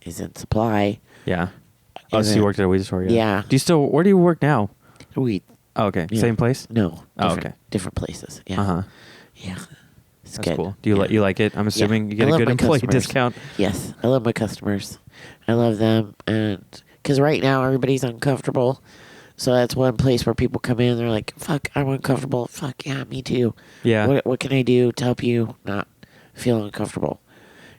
is in supply. Yeah. Oh, so you worked at a weed store? Yeah. Where do you work now? Weed. Oh, okay. Yeah. Same place? No. Okay. Different places. Yeah. Uh-huh. Yeah. It's That's good. cool. Do you like it? I'm assuming you get a good employee discount. Yes. I love my customers. I love them. And because right now everybody's uncomfortable. So that's one place where people come in and they're like, fuck, I'm uncomfortable. Fuck, yeah, me too. Yeah. What can I do to help you not feel uncomfortable?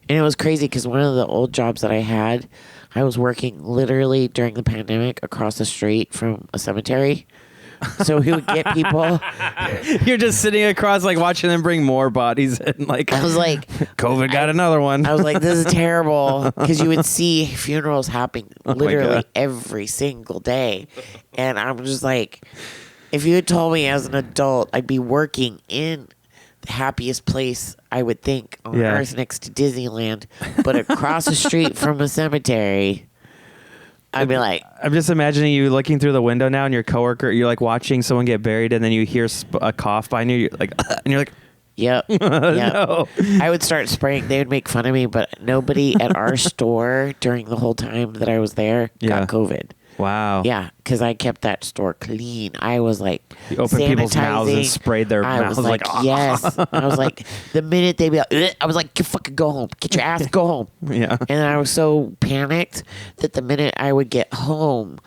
And it was crazy because one of the old jobs that I had, I was working literally during the pandemic across the street from a cemetery. So we would get people. You're just sitting across, like, watching them bring more bodies in. Like, I was like, COVID got another one. I was like, this is terrible. Because you would see funerals happening literally God. every single day. And I'm just like, if you had told me as an adult I'd be working in the happiest place I would think on earth next to Disneyland, but across the street from a cemetery, I'd be like, I'm just imagining you looking through the window now, and your coworker, you're like watching someone get buried, and then you hear a cough behind you, you're like, and you're like, yep. no. I would start spraying. They would make fun of me, but nobody at our store during the whole time that I was there got COVID. Wow. Yeah, because I kept that store clean. I was like, you opened people's mouths and sprayed their mouths. I was like, oh. yes. I was like, the minute they'd be like, ugh, I was like, you fucking go home. Get your ass, go home. Yeah. And I was so panicked that the minute I would get home,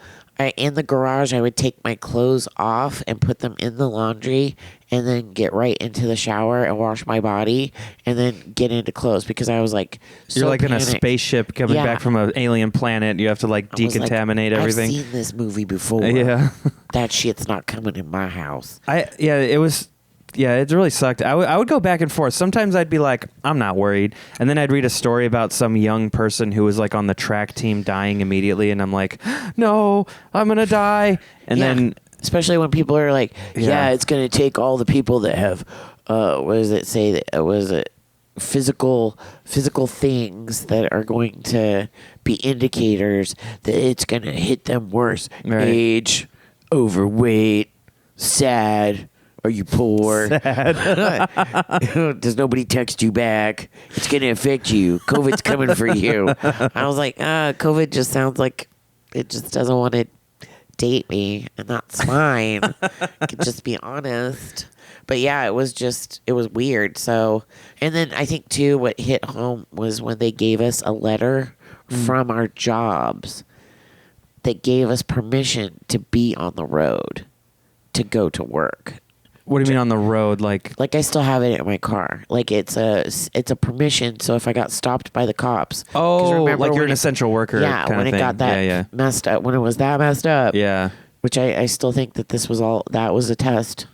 in the garage, I would take my clothes off and put them in the laundry and then get right into the shower and wash my body and then get into clothes because I was like, you're like panicked. in a spaceship coming back from an alien planet. You have to like decontaminate everything. I've seen this movie before. Yeah. That shit's not coming in my house. It really sucked. I would go back and forth. Sometimes I'd be like, I'm not worried. And then I'd read a story about some young person who was like on the track team dying immediately. And I'm like, no, I'm going to die. And then... Especially when people are like, it's going to take all the people that have, what does it say? Physical things that are going to be indicators that it's going to hit them worse. Right. Age, overweight, sad. Are you poor? Does nobody text you back? It's going to affect you. COVID's coming for you. I was like, COVID just sounds like it just doesn't want to date me, and that's fine. I could just be honest. But yeah, it was weird. So, and then I think too, what hit home was when they gave us a letter from our jobs that gave us permission to be on the road, to go to work. What do you mean on the road? Like I still have it in my car. Like it's a permission. So if I got stopped by the cops, like you're an essential worker. Yeah, kind when of it thing. got that messed up, when it was that messed up. Yeah. Which I still think that that was a test.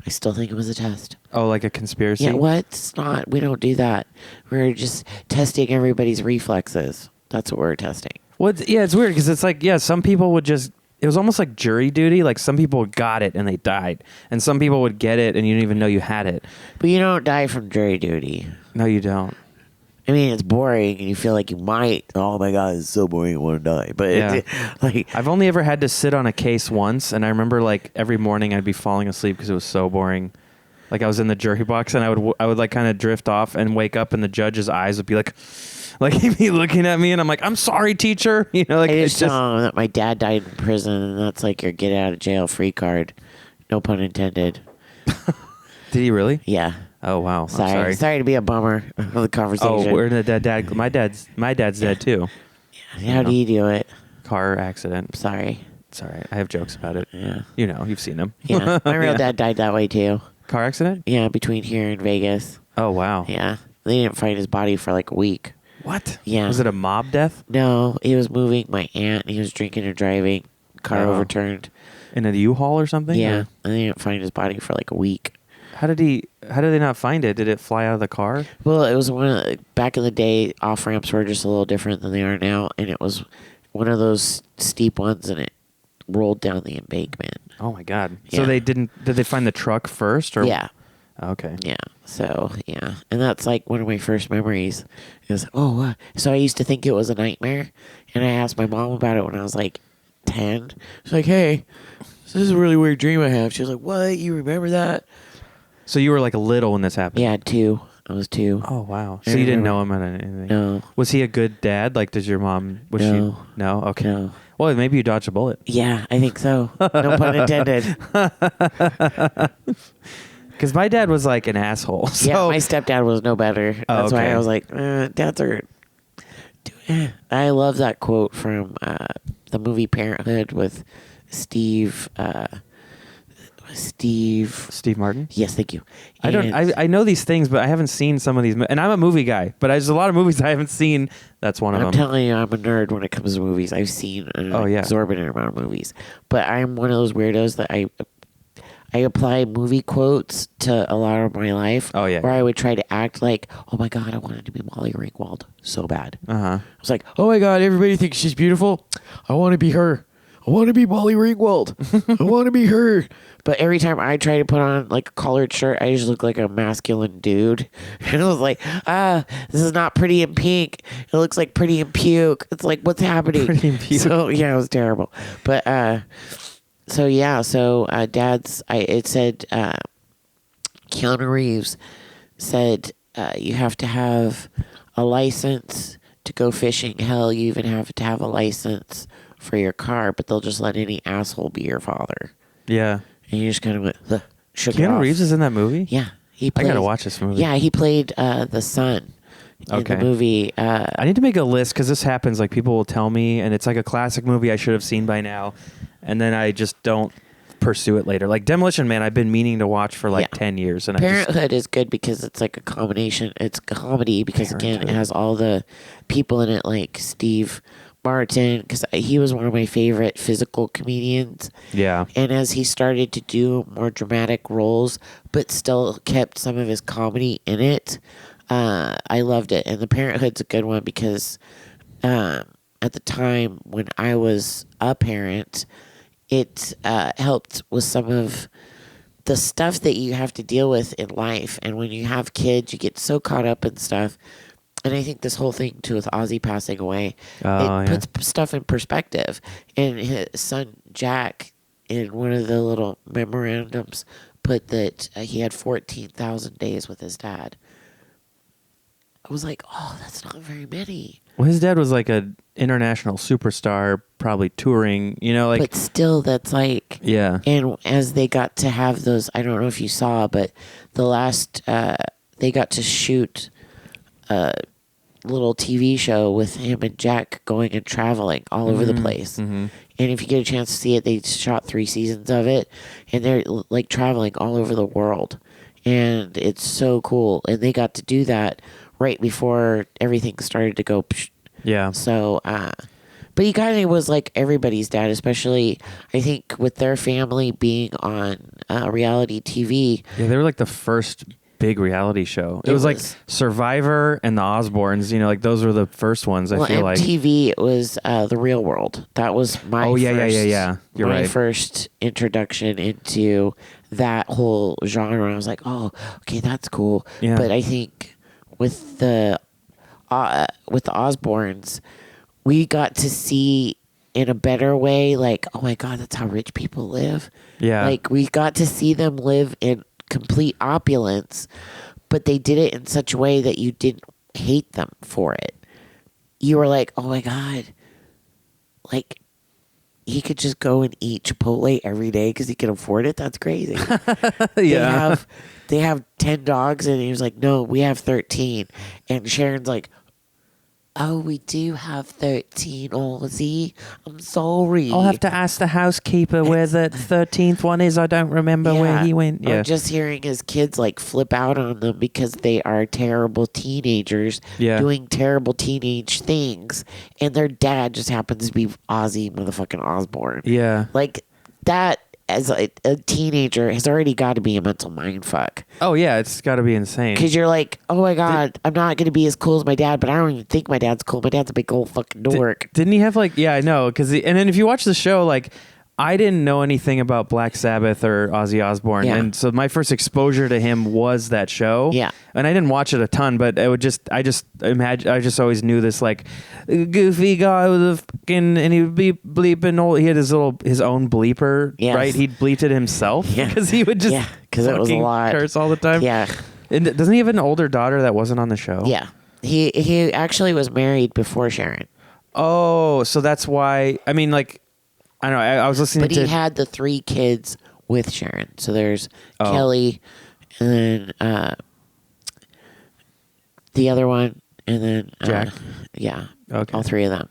I still think it was a test. Oh, like a conspiracy? Yeah, what? It's not. We don't do that. We're just testing everybody's reflexes. That's what we're testing. Well, it's weird because it's like, some people would just. It was almost like jury duty. Like some people got it and they died, and some people would get it and you didn't even know you had it. But you don't die from jury duty. No, you don't. I mean, it's boring, and you feel like you might. Oh my god, it's so boring. I want to die. But I've only ever had to sit on a case once, and I remember like every morning I'd be falling asleep because it was so boring. Like I was in the jury box, and I would like kind of drift off and wake up, and the judge's eyes would be like he'd be looking at me, and I'm like, I'm sorry, teacher. You know, like I just know that my dad died in prison, and that's like your get out of jail free card. No pun intended. Did he really? Yeah. Oh wow. Sorry to be a bummer of the conversation. Oh, where did that dad? My dad's dead too. Yeah. How do you do it? Car accident. Sorry. It's all right. I have jokes about it. Yeah. You know, you've seen them. Yeah. My real dad died that way too. Car accident? Yeah, between here and Vegas. Oh wow. Yeah. They didn't find his body for like a week. What? Yeah. Was it a mob death? No, he was moving my aunt. He was drinking and driving. Car overturned. In a U-Haul or something? Yeah. Or? And they didn't find his body for like a week. How did they not find it? Did it fly out of the car? Well, it was back in the day, off ramps were just a little different than they are now, and it was one of those steep ones, and it rolled down the embankment. Oh my god! Yeah. So did they find the truck first, or yeah? Okay. Yeah. So yeah, and that's like one of my first memories. Is so I used to think it was a nightmare, and I asked my mom about it when I was like 10. She's like, "Hey, this is a really weird dream I have." She was like, "What? You remember that?" So you were like little when this happened? Yeah, 2. I was 2. Oh wow! So you didn't know him or anything? No. Was he a good dad? Like, does your mom? Was No. she? No. Okay. No. Well, maybe you dodged a bullet. Yeah, I think so. No pun intended. Because my dad was like an asshole. So. Yeah, my stepdad was no better. That's why I was like, dads are... I love that quote from the movie Parenthood with Steve Martin? Yes, thank you. I know these things, but I haven't seen some of these. And I'm a movie guy, but there's a lot of movies I haven't seen. That's one of them. I'm telling you, I'm a nerd when it comes to movies. I've seen an exorbitant amount of movies. But I'm one of those weirdos that I apply movie quotes to a lot of my life. Oh, yeah. Where I would try to act like, oh my God, I wanted to be Molly Ringwald so bad. Uh-huh. I was like, oh my God, everybody thinks she's beautiful. I want to be her. I want to be Molly Ringwald. I want to be her. But every time I try to put on like a collared shirt, I just look like a masculine dude. And I was like, this is not Pretty in Pink. It looks like Pretty in Puke. It's like, what's happening? Pretty in Puke. So yeah, it was terrible. But it said Keanu Reeves said you have to have a license to go fishing. Hell, you even have to have a license for your car, but they'll just let any asshole be your father. Yeah. And you just kind of went, shook it Keanu off. Reeves is in that movie? Yeah. I gotta watch this movie. Yeah, he played the son in the movie. I need to make a list because this happens. Like, people will tell me, and it's like a classic movie I should have seen by now, and then I just don't pursue it later. Like Demolition Man, I've been meaning to watch for 10 years. And Parenthood is good because it's like a combination. It's comedy because, again, it has all the people in it, like Steve Martin, because he was one of my favorite physical comedians. Yeah. And as he started to do more dramatic roles, but still kept some of his comedy in it, I loved it. And The Parenthood's a good one because at the time when I was a parent, it helped with some of the stuff that you have to deal with in life. And when you have kids, you get so caught up in stuff. And I think this whole thing, too, with Ozzy passing away, puts stuff in perspective. And his son, Jack, in one of the little memorandums, put that he had 14,000 days with his dad. I was like, oh, that's not very many. Well, his dad was like an international superstar, probably touring, But still, that's like... Yeah. And as they got to have those, I don't know if you saw, but the last... they got to shoot a little TV show with him and Jack going and traveling all over the place. Mm-hmm. And if you get a chance to see it, they shot 3 seasons of it. And they're like traveling all over the world. And it's so cool. And they got to do that right before everything started to go. Yeah. So, but he kind of was like everybody's dad, especially I think with their family being on reality TV. Yeah, they were like the first big reality show. It was like Survivor and the Osbournes, like those were the first ones. I feel like MTV, it was The Real World. That was my You're right. First introduction into that whole genre. I was like, oh, okay, that's cool. Yeah. But I think with the Osbournes, we got to see in a better way, like, oh my God, that's how rich people live. Yeah. Like, we got to see them live in complete opulence, but they did it in such a way that you didn't hate them for it. You were like, oh my God, like, he could just go and eat Chipotle every day because he can afford it. That's crazy. Yeah. They have 10 dogs, and he was like, no, we have 13. And Sharon's like, oh, we do have 13, Ozzy. I'm sorry. I'll have to ask the housekeeper where the 13th one is. I don't remember where he went. Yeah. Or just hearing his kids like flip out on them because they are terrible teenagers doing terrible teenage things. And their dad just happens to be Ozzy motherfucking Osbourne. Yeah. Like that, as a teenager, has already got to be a mental mind fuck. Oh, yeah, it's got to be insane. Because you're like, oh my God, I'm not going to be as cool as my dad, but I don't even think my dad's cool. My dad's a big old fucking dork. Didn't he have yeah, I know. And then if you watch the show, I didn't know anything about Black Sabbath or Ozzy Osbourne. Yeah. And so my first exposure to him was that show. Yeah. And I didn't watch it a ton, but I just always knew this goofy guy with a fucking, and he would be bleeping. He had his own bleeper, right? He'd bleeped it himself because he would just because it was a lot curse all the time. Yeah. And doesn't he have an older daughter that wasn't on the show? Yeah. He actually was married before Sharon. Oh, so that's why. I mean, I don't know. I was listening to... But he had the 3 kids with Sharon. So there's Kelly, and then the other one, and then... Jack? Yeah. Okay. All 3 of them.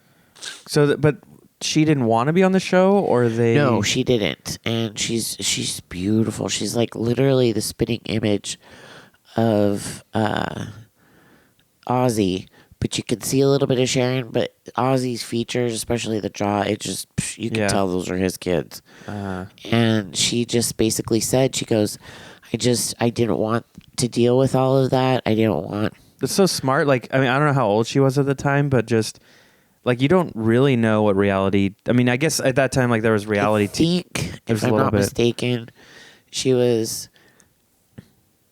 So, but she didn't want to be on the show, or they... No, she didn't. And she's beautiful. She's literally the spitting image of Ozzy. But you can see a little bit of Sharon, but Ozzy's features, especially the jaw, it just, you can tell those are his kids. And she just basically said, she goes, I didn't want to deal with all of that. I didn't want... It's so smart. I don't know how old she was at the time, but just, like you don't really know what reality. I mean, I guess at that time, like there was reality. If I'm not mistaken, she was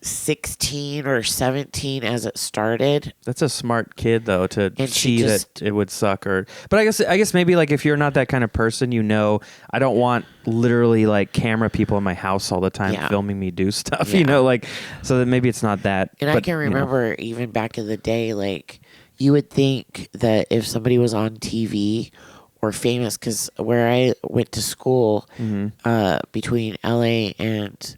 16 or 17 as it started. That's a smart kid though to And see that it would suck. But I guess maybe like if you're not that kind of person, I don't want literally like camera people in my house all the time filming me do stuff. Like so that maybe it's not that. And I can remember even back in the day, like you would think that if somebody was on TV or famous, because where I went to school between LA and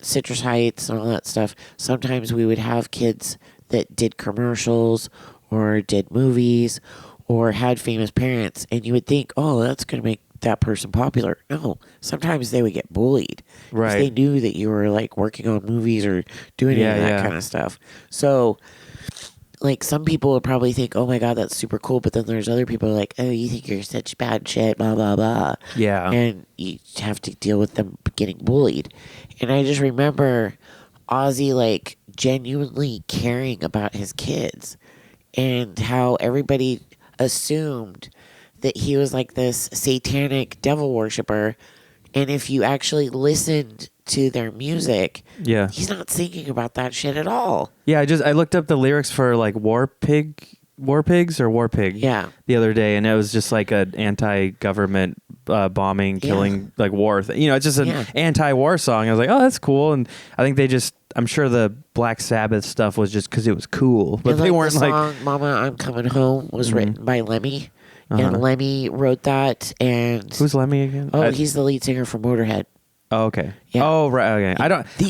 Citrus Heights and all that stuff, sometimes we would have kids that did commercials or did movies or had famous parents, and you would think, oh, that's going to make that person popular. No, sometimes they would get bullied. Right. They knew that you were like working on movies or doing any of that kind of stuff. So like some people would probably think, oh my God, that's super cool. But then there's other people who are like, oh, you think you're such bad shit, blah, blah, blah. Yeah. And you have to deal with them getting bullied. And I just remember Ozzy like genuinely caring about his kids and how everybody assumed that he was like this satanic devil worshiper. And if you actually listened to their music, he's not singing about that shit at all. Yeah, I looked up the lyrics for like War Pig the other day, and it was just like an anti-government bombing, killing, like war. It's just an anti-war song. I was like, oh, that's cool. And I think I'm sure the Black Sabbath stuff was just because it was cool, but they weren't the song, like "Mama, I'm Coming Home" was written by Lemmy, and Lemmy wrote that. And who's Lemmy again? Oh, he's the lead singer for Motorhead. Oh, okay. Yeah. Oh, right. Okay.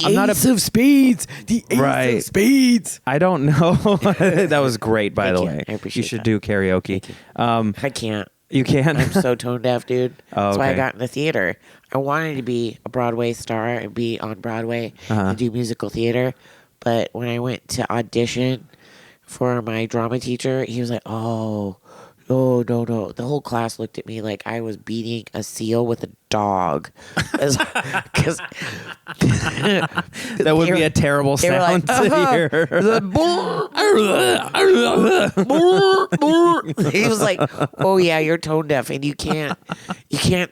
I'm not Ace of Spades. The Ace of Spades. I don't know. That was great, by the way. I appreciate You should that. do karaoke. I can't. You can't? I'm so tone deaf, dude. Oh, That's why I okay. got into theater. I wanted to be a Broadway star and be on Broadway and do musical theater. But when I went to audition for my drama teacher, he was like, oh, no. The whole class looked at me like I was beating a seal with a dog. Because that would be a terrible sound to hear. He was like, oh yeah, you're tone deaf and you can't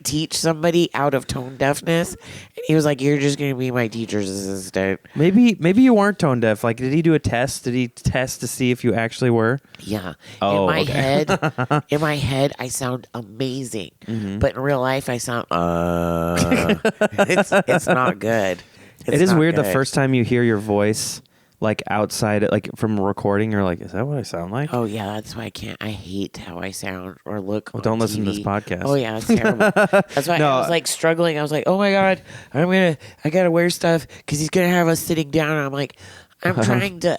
teach somebody out of tone deafness. And he was like, you're just going to be my teacher's assistant. Maybe you weren't tone deaf. Like, did he do a test? Did he test to see if you actually were? Yeah. Oh, in my head, I sound amazing. But in real life, I sound, it's not good. It is weird the first time you hear your voice, like outside, like from a recording, you're like, is that what I sound like? Oh yeah, that's why I hate how I sound or look. Well, don't listen to TV. this podcast. Oh yeah, it's terrible. That's why I was like struggling. I was like, oh my God, I gotta wear stuff because he's gonna have us sitting down. And I'm like, I'm trying to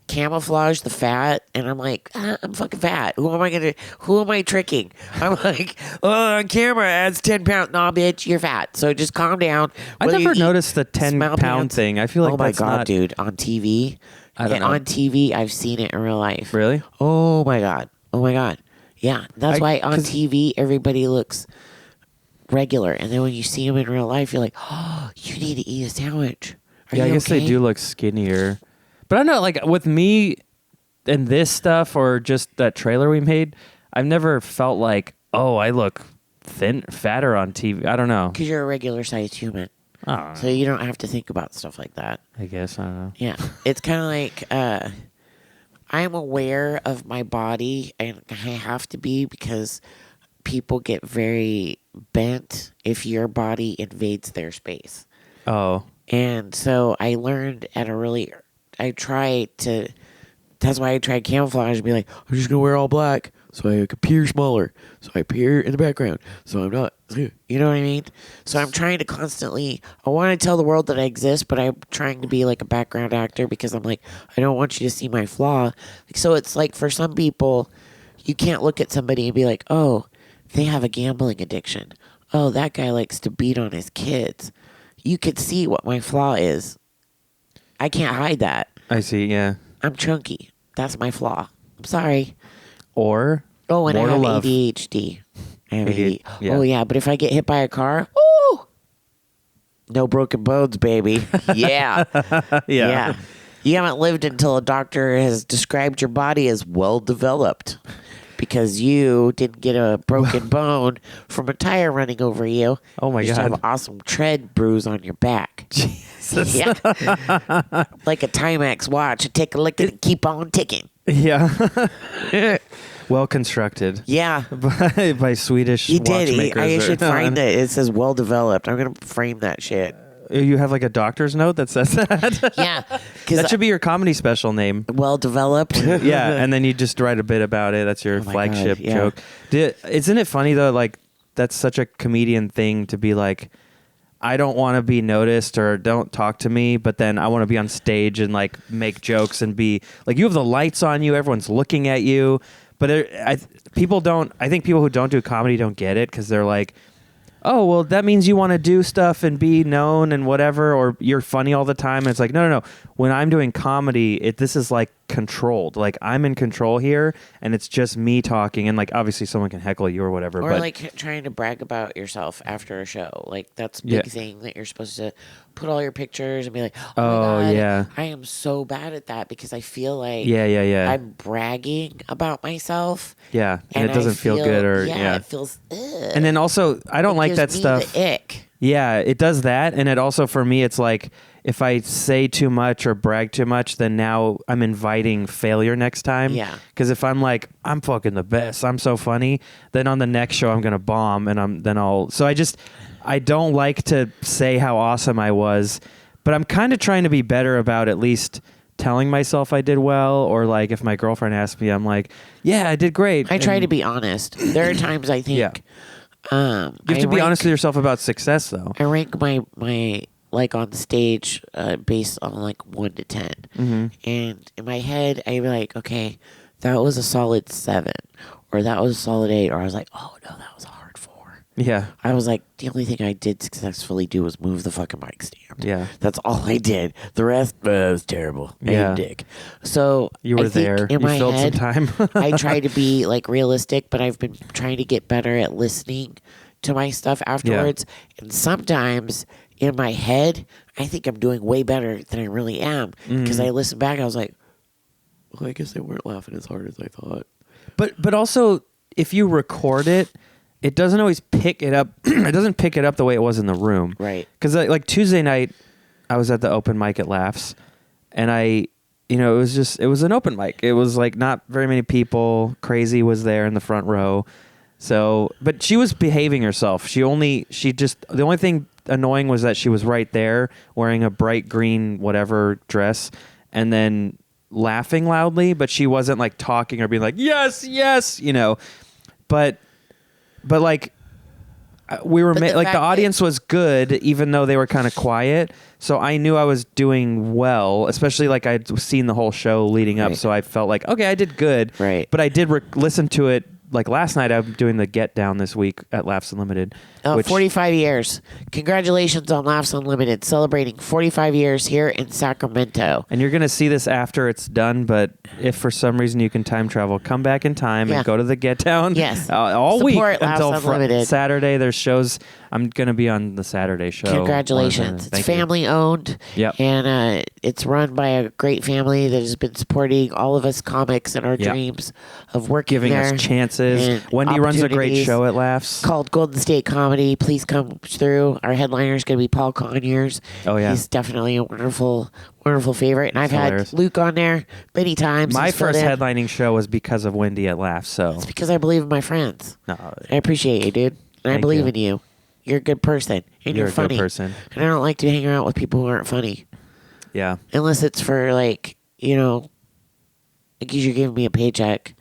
camouflage the fat, and I'm like, I'm fucking fat. Who am I tricking? I'm like, oh, on camera adds 10 pounds. Nah, bitch, you're fat. So just calm down. I never noticed the 10-pound thing. I feel like oh my that's God, not... dude, on TV. I don't know. On TV, I've seen it in real life. Really? Oh my God. Yeah, that's why on TV everybody looks regular, and then when you see them in real life, you're like, oh, you need to eat a sandwich. Are you I guess okay? they do look skinnier. But I don't know, like with me and this stuff or just that trailer we made, I've never felt like, oh, I look fatter on TV. I don't know. Because you're a regular sized human. Oh, So you don't have to think about stuff like that. I guess, I don't know. Yeah. It's kind of like I'm aware of my body, and I have to be because people get very bent if your body invades their space. Oh. And so I learned that's why I tried camouflage and be like, I'm just going to wear all black so I can appear smaller. So I appear in the background. So I'm not, you know what I mean? So I'm trying to constantly, I want to tell the world that I exist, but I'm trying to be like a background actor because I'm like, I don't want you to see my flaw. So it's like for some people, you can't look at somebody and be like, oh, they have a gambling addiction. Oh, that guy likes to beat on his kids. You could see what my flaw is. I can't hide that. I see, yeah. I'm chunky. That's my flaw. I'm sorry. Or Oh, and I more to have love. ADHD. I have ADHD. Yeah. Oh, yeah, but if I get hit by a car, ooh, no broken bones, baby. Yeah. Yeah. You haven't lived until a doctor has described your body as well developed. because you didn't get a broken bone from a tire running over you. Oh my you just God. have an awesome tread bruise on your back. Jesus. Yeah. Like a Timex watch. Take a look at it, keep on ticking. Yeah. Well constructed. Yeah. By Swedish watchmakers. I should find it. It says well developed. I'm going to frame that shit. You have like a doctor's note that says that? Yeah. That should be your comedy special name. Well developed. Yeah, and then you just write a bit about it. That's your my flagship God, yeah. joke. Isn't it funny though? Like that's such a comedian thing to be like, I don't want to be noticed or don't talk to me, but then I want to be on stage and like make jokes and be like, you have the lights on you, everyone's looking at you. But I think people who don't do comedy don't get it because they're like, oh, well, that means you want to do stuff and be known and whatever, or you're funny all the time. And it's like, no. When I'm doing comedy, this is like controlled. Like I'm in control here, and it's just me talking. And like obviously someone can heckle you or whatever. Or but like trying to brag about yourself after a show. Like that's a big thing that you're supposed to put all your pictures and be like, oh my God, yeah. I am so bad at that because I feel like yeah. I'm bragging about myself. Yeah, and it doesn't feel good or it feels. Ugh. And then also, I don't like that Gives me stuff. The ick. Yeah, it does that, and it also for me, it's like if I say too much or brag too much, then now I'm inviting failure next time. Yeah. Because if I'm like I'm fucking the best, I'm so funny, then on the next show I'm gonna bomb, and I don't like to say how awesome I was, but I'm kind of trying to be better about at least telling myself I did well, or like if my girlfriend asks me, I'm like, yeah, I did great. I try to be honest. There are times I think. Yeah. You have to be honest with yourself about success, though. I rank my like on stage based on like 1 to 10, and in my head I'd be like, okay, that was a solid 7, or that was a solid 8, or I was like, oh no, that was a hard 4. Yeah. I was like, the only thing I did successfully do was move the fucking mic stand. Yeah. That's all I did. The rest was terrible. Yeah. Dick. So You were I think there. In You my filled head, some time. I try to be like realistic, but I've been trying to get better at listening to my stuff afterwards. And sometimes in my head, I think I'm doing way better than I really am because I listen back. I was like, well, I guess they weren't laughing as hard as I thought. But also, if you record it, it doesn't always pick it up. It doesn't pick it up the way it was in the room. Right. Because like Tuesday night, I was at the open mic at Laughs, and it was an open mic. It was like not very many people. Crazy was there in the front row. So, but she was behaving herself. The only thing annoying was that she was right there wearing a bright green whatever dress and then laughing loudly, but she wasn't like talking or being like, yes, but like we were the audience was good even though they were kind of quiet. So I knew I was doing well, especially like I'd seen the whole show leading up. Right. So I felt like, okay, I did good. Right. But I did listen to it. Like last night, I'm doing the Get Down this week at Laughs Unlimited. 45 years. Congratulations on Laughs Unlimited, celebrating 45 years here in Sacramento. And you're going to see this after it's done, but if for some reason you can time travel, come back in time and go to the Get Down. Yes. All Support week until Saturday. There's shows. I'm going to be on the Saturday show. Congratulations. It's family owned. Yep. And it's run by a great family that has been supporting all of us comics and our dreams of working Giving there. Us chances. Wendy runs a great show at Laughs. Called Golden State Comedy. Please come through. Our headliner is going to be Paul Conyers. Oh, yeah. He's definitely a wonderful favorite. And I've had Luke on there many times. My first headlining show was because of Wendy at Laughs. So it's because I believe in my friends. No, I appreciate you, dude. And I believe in you. You're a good person. And you're funny. A good person. And I don't like to hang around with people who aren't funny. Yeah. Unless it's for like, because you're giving me a paycheck.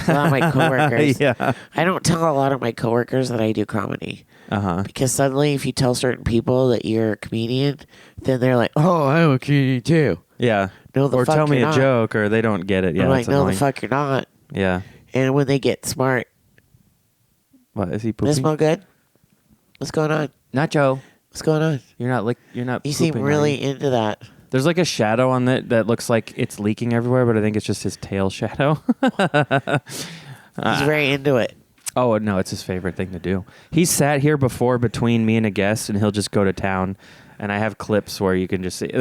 A lot of my coworkers. Yeah. I don't tell a lot of my coworkers that I do comedy. Uh-huh. Because suddenly if you tell certain people that you're a comedian, then they're like, oh, I'm a comedian too. Yeah. No, the or fuck tell me you're a not. joke, or they don't get it. Yeah, I'm like, that's no, annoying. the fuck you're not. Yeah. And when they get smart. What, is he pooping? Does it smell good? What's going on? Nacho. What's going on? You're not You seem really into that. There's like a shadow on that looks like it's leaking everywhere, but I think it's just his tail shadow. He's very into it. Oh, no, it's his favorite thing to do. He's sat here before between me and a guest, and he'll just go to town. and I have clips where you can just see.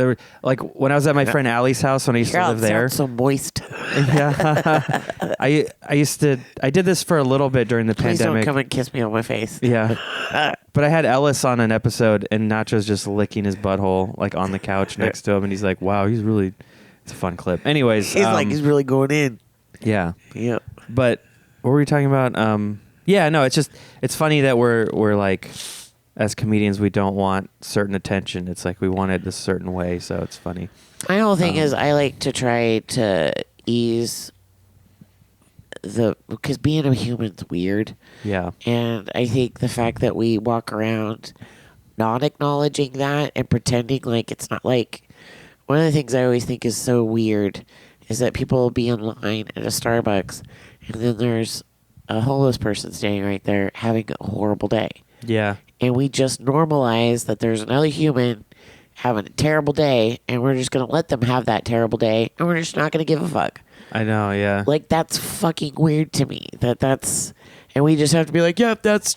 Like when I was at my friend Allie's house when I used to live there. So moist. Yeah, I did this for a little bit during the Please pandemic. don't come and kiss me on my face. Yeah, but I had Ellis on an episode, and Nacho's just licking his butthole like on the couch next to him, and he's like, "Wow, he's really." It's a fun clip. Anyways, he's like he's really going in. Yeah. Yeah. But what were we talking about? Yeah, no, it's funny that we're like, as comedians, we don't want certain attention. It's like we want it a certain way, so it's funny. My whole thing is I like to try to ease because being a human's weird. Yeah. And I think the fact that we walk around not acknowledging that and pretending like it's not like one of the things I always think is so weird is that people will be in line at a Starbucks and then there's a homeless person standing right there having a horrible day. Yeah. And we just normalize that there's another human having a terrible day and we're just going to let them have that terrible day and we're just not going to give a fuck. I know, yeah. Like, that's fucking weird to me. That's... And we just have to be like, yep, that's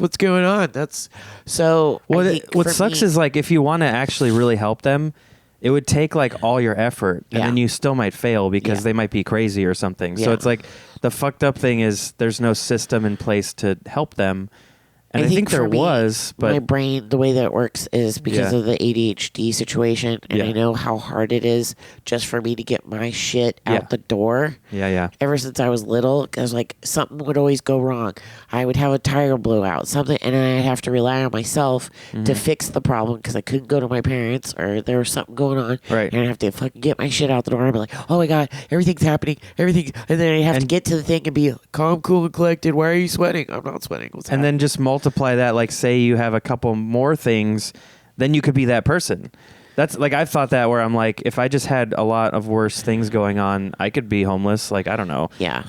what's going on. That's... So... What sucks is, like, if you want to actually really help them, it would take, like, all your effort. And then you still might fail because they might be crazy or something. So it's like... The fucked up thing is there's no system in place to help them. And I think there was, but... My brain, the way that it works is because of the ADHD situation, and I know how hard it is just for me to get my shit out the door. Yeah. Ever since I was little, because, like, something would always go wrong. I would have a tire blow out, something, and then I'd have to rely on myself to fix the problem because I couldn't go to my parents or there was something going on. Right. And I'd have to fucking get my shit out the door and be like, oh my God, everything's happening, everything. And then I'd have to get to the thing and be calm, cool, and collected. Why are you sweating? I'm not sweating. What's happening? Then just multiply that, like, say you have a couple more things, then you could be that person. That's like, I've thought that where I'm like, if I just had a lot of worse things going on, I could be homeless. Like, I don't know. Yeah.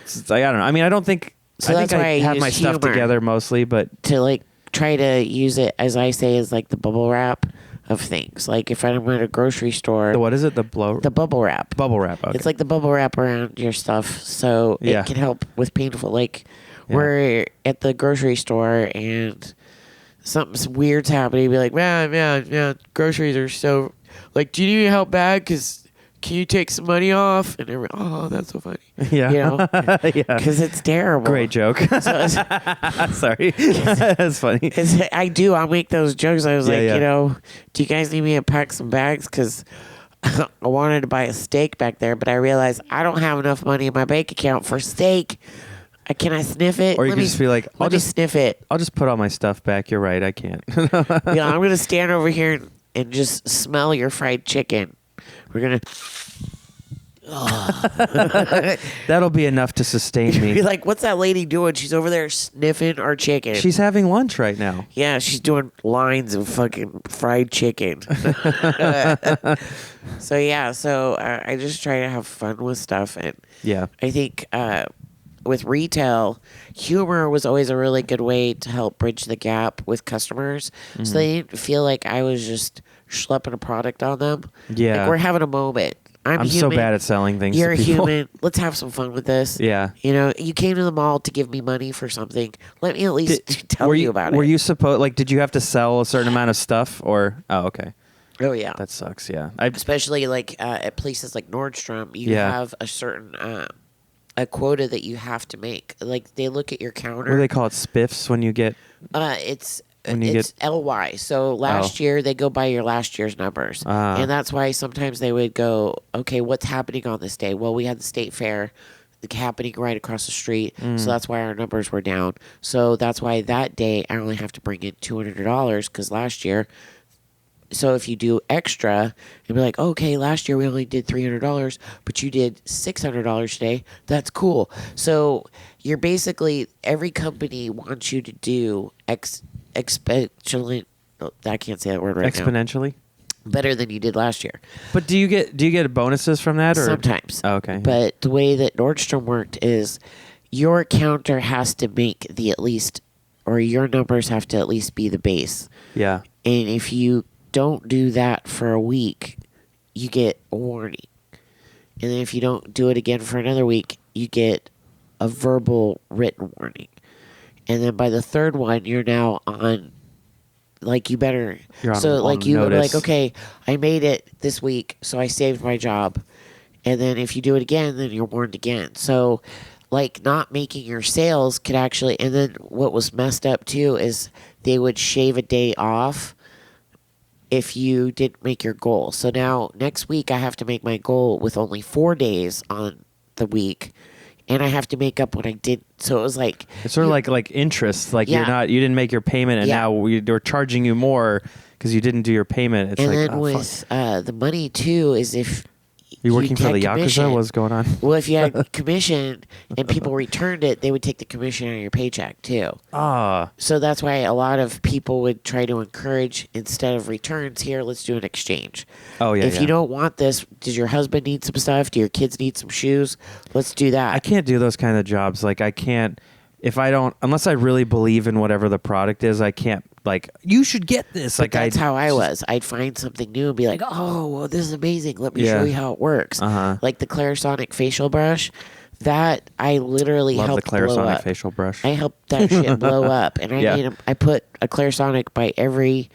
It's like, I don't know. I mean, I don't think, So I think I have my stuff together mostly, but to, like, try to use it, as I say, as like the bubble wrap of things. Like, if I'm at a grocery store, what is it? the bubble wrap. Bubble wrap. Okay. It's like the bubble wrap around your stuff, so it can help with painful. Like, we're at the grocery store and something weird's happening. Be like, man, groceries are so. Like, do you need help bag? Because can you take some money off? And everyone, oh, that's so funny. Yeah. You know? Yeah. Because it's terrible. Great joke. Sorry. That's funny. I do. I'll make those jokes. I was like, you know, do you guys need me to pack some bags? Because I wanted to buy a steak back there, but I realized I don't have enough money in my bank account for steak. Can I sniff it? Or you can just be like, I'll just sniff it. I'll just put all my stuff back. You're right. I can't. I'm going to stand over here and just smell your fried chicken. We're going to... That'll be enough to sustain me. Be like, what's that lady doing? She's over there sniffing our chicken. She's having lunch right now. Yeah, she's doing lines of fucking fried chicken. So I just try to have fun with stuff. And I think with retail, humor was always a really good way to help bridge the gap with customers. Mm-hmm. So they didn't feel like I was just schlepping a product on them. Yeah. Like, we're having a moment. I'm human. So bad at selling things. You're to people. a human. Let's have some fun with this. Yeah. You know, you came to the mall to give me money for something. Let me at least tell you about it. Were you supposed, like, did you have to sell a certain amount of stuff or, oh, okay. Oh, yeah. That sucks, yeah. Especially, like, at places like Nordstrom, you have a certain, a quota that you have to make. Like, they look at your counter. What do they call it? Spiffs when you get... It's LY. So last year, they go by your last year's numbers. And that's why sometimes they would go, okay, what's happening on this day? Well, we had the state fair happening right across the street. So that's why our numbers were down. So that's why that day I only have to bring in $200 because last year... So if you do extra, you'll be like, okay, last year we only did $300, but you did $600 today. That's cool. So you're basically, every company wants you to do exponentially. I can't say that word right now. Exponentially? Better than you did last year. But do you get bonuses from that? Or? Sometimes. Oh, okay. But the way that Nordstrom worked is your counter has to make the at least, or your numbers have to at least be the base. Yeah. And if you don't do that for a week, you get a warning. And then if you don't do it again for another week, you get a verbal written warning. And then by the third one, you're now on like you better. You're on- So on like you would be like, notice. okay, I made it this week, so I saved my job. And then if you do it again, then you're warned again. So like not making your sales could actually, and then what was messed up too is they would shave a day off if you didn't make your goal. So now next week I have to make my goal with only 4 days on the week, and I have to make up what I did. So it was like It's sort of like interest. Like Yeah. you didn't make your payment, and Yeah. now we're charging you more because you didn't do your payment. It's and like, then oh, with fuck. the money too is if You working for had the Yakuza? commission. What's going on? Well, if you had commission and people returned it, they would take the commission out of your paycheck too. Ah, So that's why a lot of people would try to encourage, instead of returns, here, let's do an exchange. oh yeah. If yeah. you don't want this, does your husband need some stuff? Do your kids need some shoes? Let's do that. I can't do those kind of jobs. Like I can't if I don't unless I really believe in whatever the product is. I can't like you should get this. But Like that's how I just- was. I'd find something new and be like, oh, well, this is amazing. Let me Yeah. show you how it works. Uh-huh. Like the Clarisonic facial brush, that I literally Love the helped blow Clarisonic up. facial brush. I helped that shit blow up, and Yeah. I put a Clarisonic by every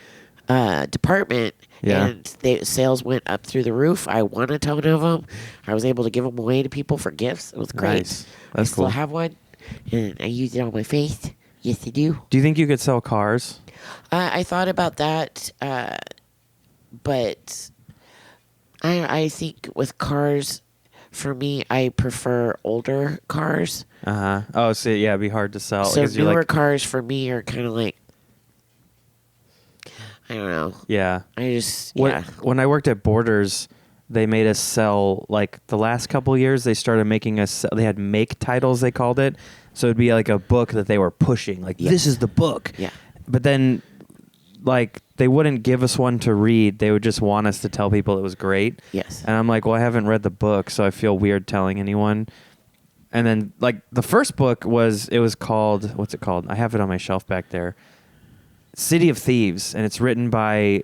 department, Yeah. and sales went up through the roof. I won a ton of them. I was able to give them away to people for gifts. It was great. Nice. I That's still cool. have one, and I use it on my face. Yes, I do. Do you think you could sell cars? I thought about that, but I think with cars, for me, I prefer older cars. Uh huh. Oh, so yeah, it'd be hard to sell. So 'cause you're newer like, cars for me are kind of like, I don't know. yeah. I just When I worked at Borders, they made us sell like the last couple years. They started making us. They had make titles. They called it. So it'd be like a book that they were pushing. Like Yeah. this is the book. Yeah. But then, like they wouldn't give us one to read. They would just want us to tell people it was great. Yes. And I'm like, well, I haven't read the book, so I feel weird telling anyone. And then like the first book was called, what's it called? I have it on my shelf back there. City of Thieves, and it's written by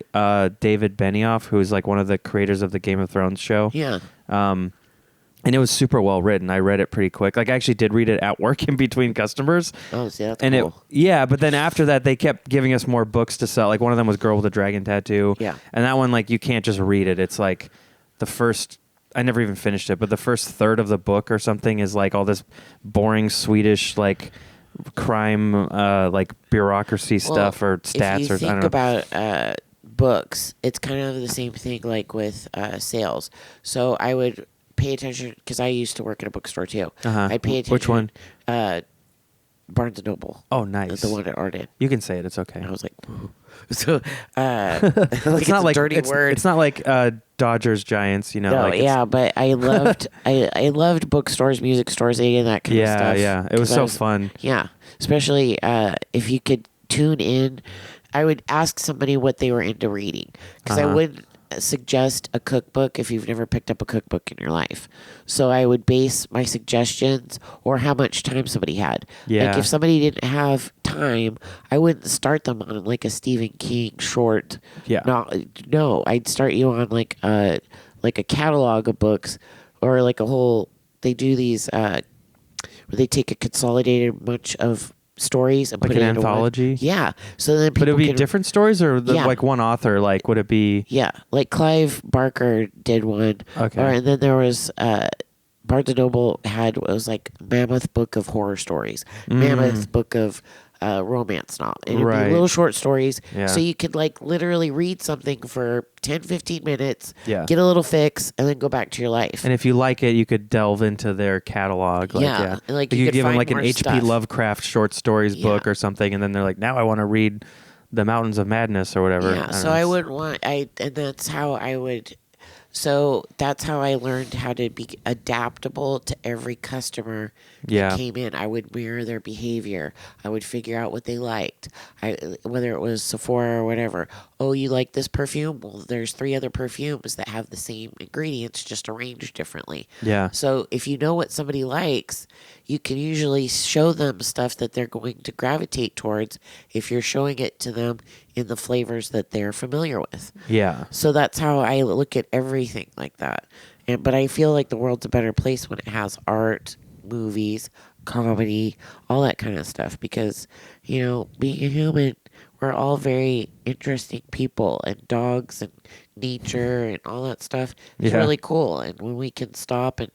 David Benioff, who is like one of the creators of the Game of Thrones show. Yeah. And it was super well written. I read it pretty quick. Like I actually did read it at work in between customers. Oh, see, that's And cool. but then after that, they kept giving us more books to sell. Like one of them was Girl with a Dragon Tattoo. Yeah. And that one, like you can't just read it. It's like the first. I never even finished it, but the first third of the book or something is like all this boring Swedish like crime, like bureaucracy stuff or stats if you or I think don't know. about books, it's kind of the same thing like with sales. So I would pay attention because I used to work at a bookstore too. Uh-huh. I pay attention. Which one? Barnes and Noble. Oh, nice. The one at Arden. You can say it. It's okay. I was like, whoa. So it's not a like dirty word. It's not like Dodgers Giants. You know. No, like it's- yeah, but I loved I loved bookstores, music stores, any of that kind of Yeah, stuff. yeah. It was 'Cause I so fun. Yeah, especially if you could tune in. I would ask somebody what they were into reading because I Uh-huh. wouldn't suggest a cookbook if you've never picked up a cookbook in your life. So I would base my suggestions or how much time somebody had. Yeah. Like if somebody didn't have time, I wouldn't start them on like a Stephen King short. Yeah. No, I'd start you on like a catalog of books or like a whole. They do these where they take a consolidated bunch of stories and Like put an it into one. anthology? Yeah. So then people But it would be can, different stories, or Yeah. like one author. Like, would it be? Yeah, like Clive Barker did one. Okay. And then there was Barnes and Noble had what was like Mammoth Book of Horror Stories, Mammoth Book of romance novel. And it'd Right. be little short stories. Yeah. So you could like literally read something for 10, 15 minutes, Yeah. get a little fix, and then go back to your life. And if you like it, you could delve into their catalog. Like, Yeah, yeah. and, like, you you could could give them find like an more H.P. stuff. Lovecraft short stories book Yeah. or something, and then they're like, now I want to read The Mountains of Madness or whatever. Yeah, don't so know. I wouldn't want and that's how I would. So that's how I learned how to be adaptable to every customer Yeah. that came in. I would mirror their behavior. I would figure out what they liked. Whether it was Sephora or whatever. Oh, you like this perfume? Well, there's 3 other perfumes that have the same ingredients, just arranged differently. Yeah. So if you know what somebody likes, you can usually show them stuff that they're going to gravitate towards if you're showing it to them in the flavors that they're familiar with. Yeah. So that's how I look at everything like that. But I feel like the world's a better place when it has art, movies, comedy, all that kind of stuff. Because, being a human, we're all very interesting people, and dogs and nature and all that stuff is really cool. And when we can stop and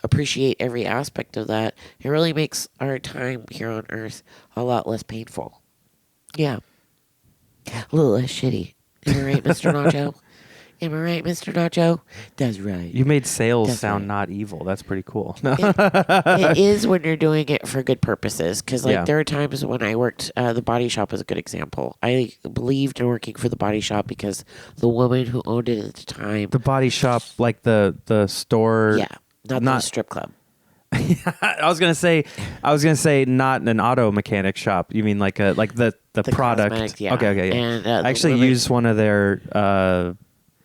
appreciate every aspect of that, it really makes our time here on Earth a lot less painful. Yeah. A little less shitty. Am I right, Mr. Nacho? Am I right, Mr. Nacho? That's right. You made sales sound not evil. That's pretty cool. It is when you're doing it for good purposes. Because there are times when I worked, the body shop is a good example. I believed in working for the body shop because the woman who owned it at the time. The body shop, like the store. Yeah, not the strip club. I was gonna say not an auto mechanic shop. You mean like the product? Yeah. Okay, yeah. And I actually used one of their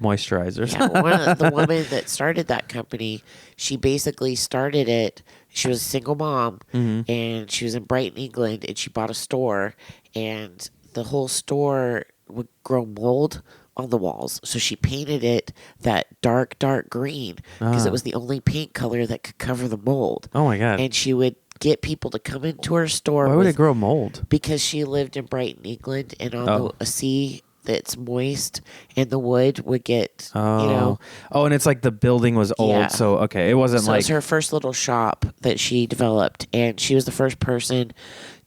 moisturizers. Yeah, the woman that started that company, she basically started it. She was a single mom, and she was in Brighton, England, and she bought a store, and the whole store would grow mold on the walls. So she painted it that dark green because it was the only paint color that could cover the mold. Oh my God. And she would get people to come into her store. Why would it grow mold? Because she lived in Brighton, England, and on a sea that's moist, and the wood would get, Oh, and it's like the building was old, so okay. It wasn't it was her first little shop that she developed, and she was the first person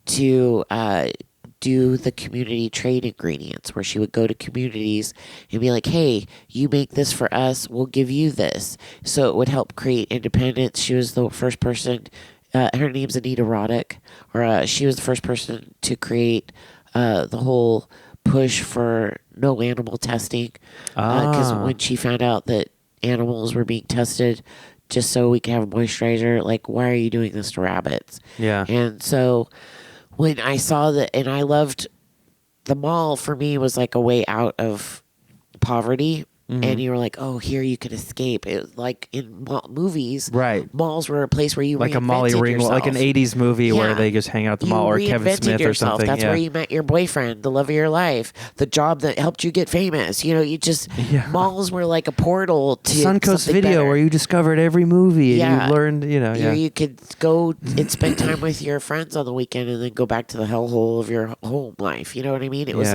to do the community trade ingredients, where she would go to communities and be like, hey, you make this for us, we'll give you this. So it would help create independence. She was the first person, her name's Anita Roddick, she was the first person to create the whole push for no animal testing. Because when she found out that animals were being tested just so we can have moisturizer, like, why are you doing this to rabbits? Yeah. And so when I saw that, and I loved the mall, for me was like a way out of poverty. And you were like, oh, here you can escape. It was like in movies, right? Malls were a place where you like a Molly Ringwald, like an '80s movie where they just hang out at the mall, or Kevin Smith or something. That's where you met your boyfriend, the love of your life, the job that helped you get famous. You just malls were like a portal to Suncoast Video, better. where you discovered every movie and you learned, You could go and spend time with your friends on the weekend, and then go back to the hellhole of your home life. You know what I mean? It was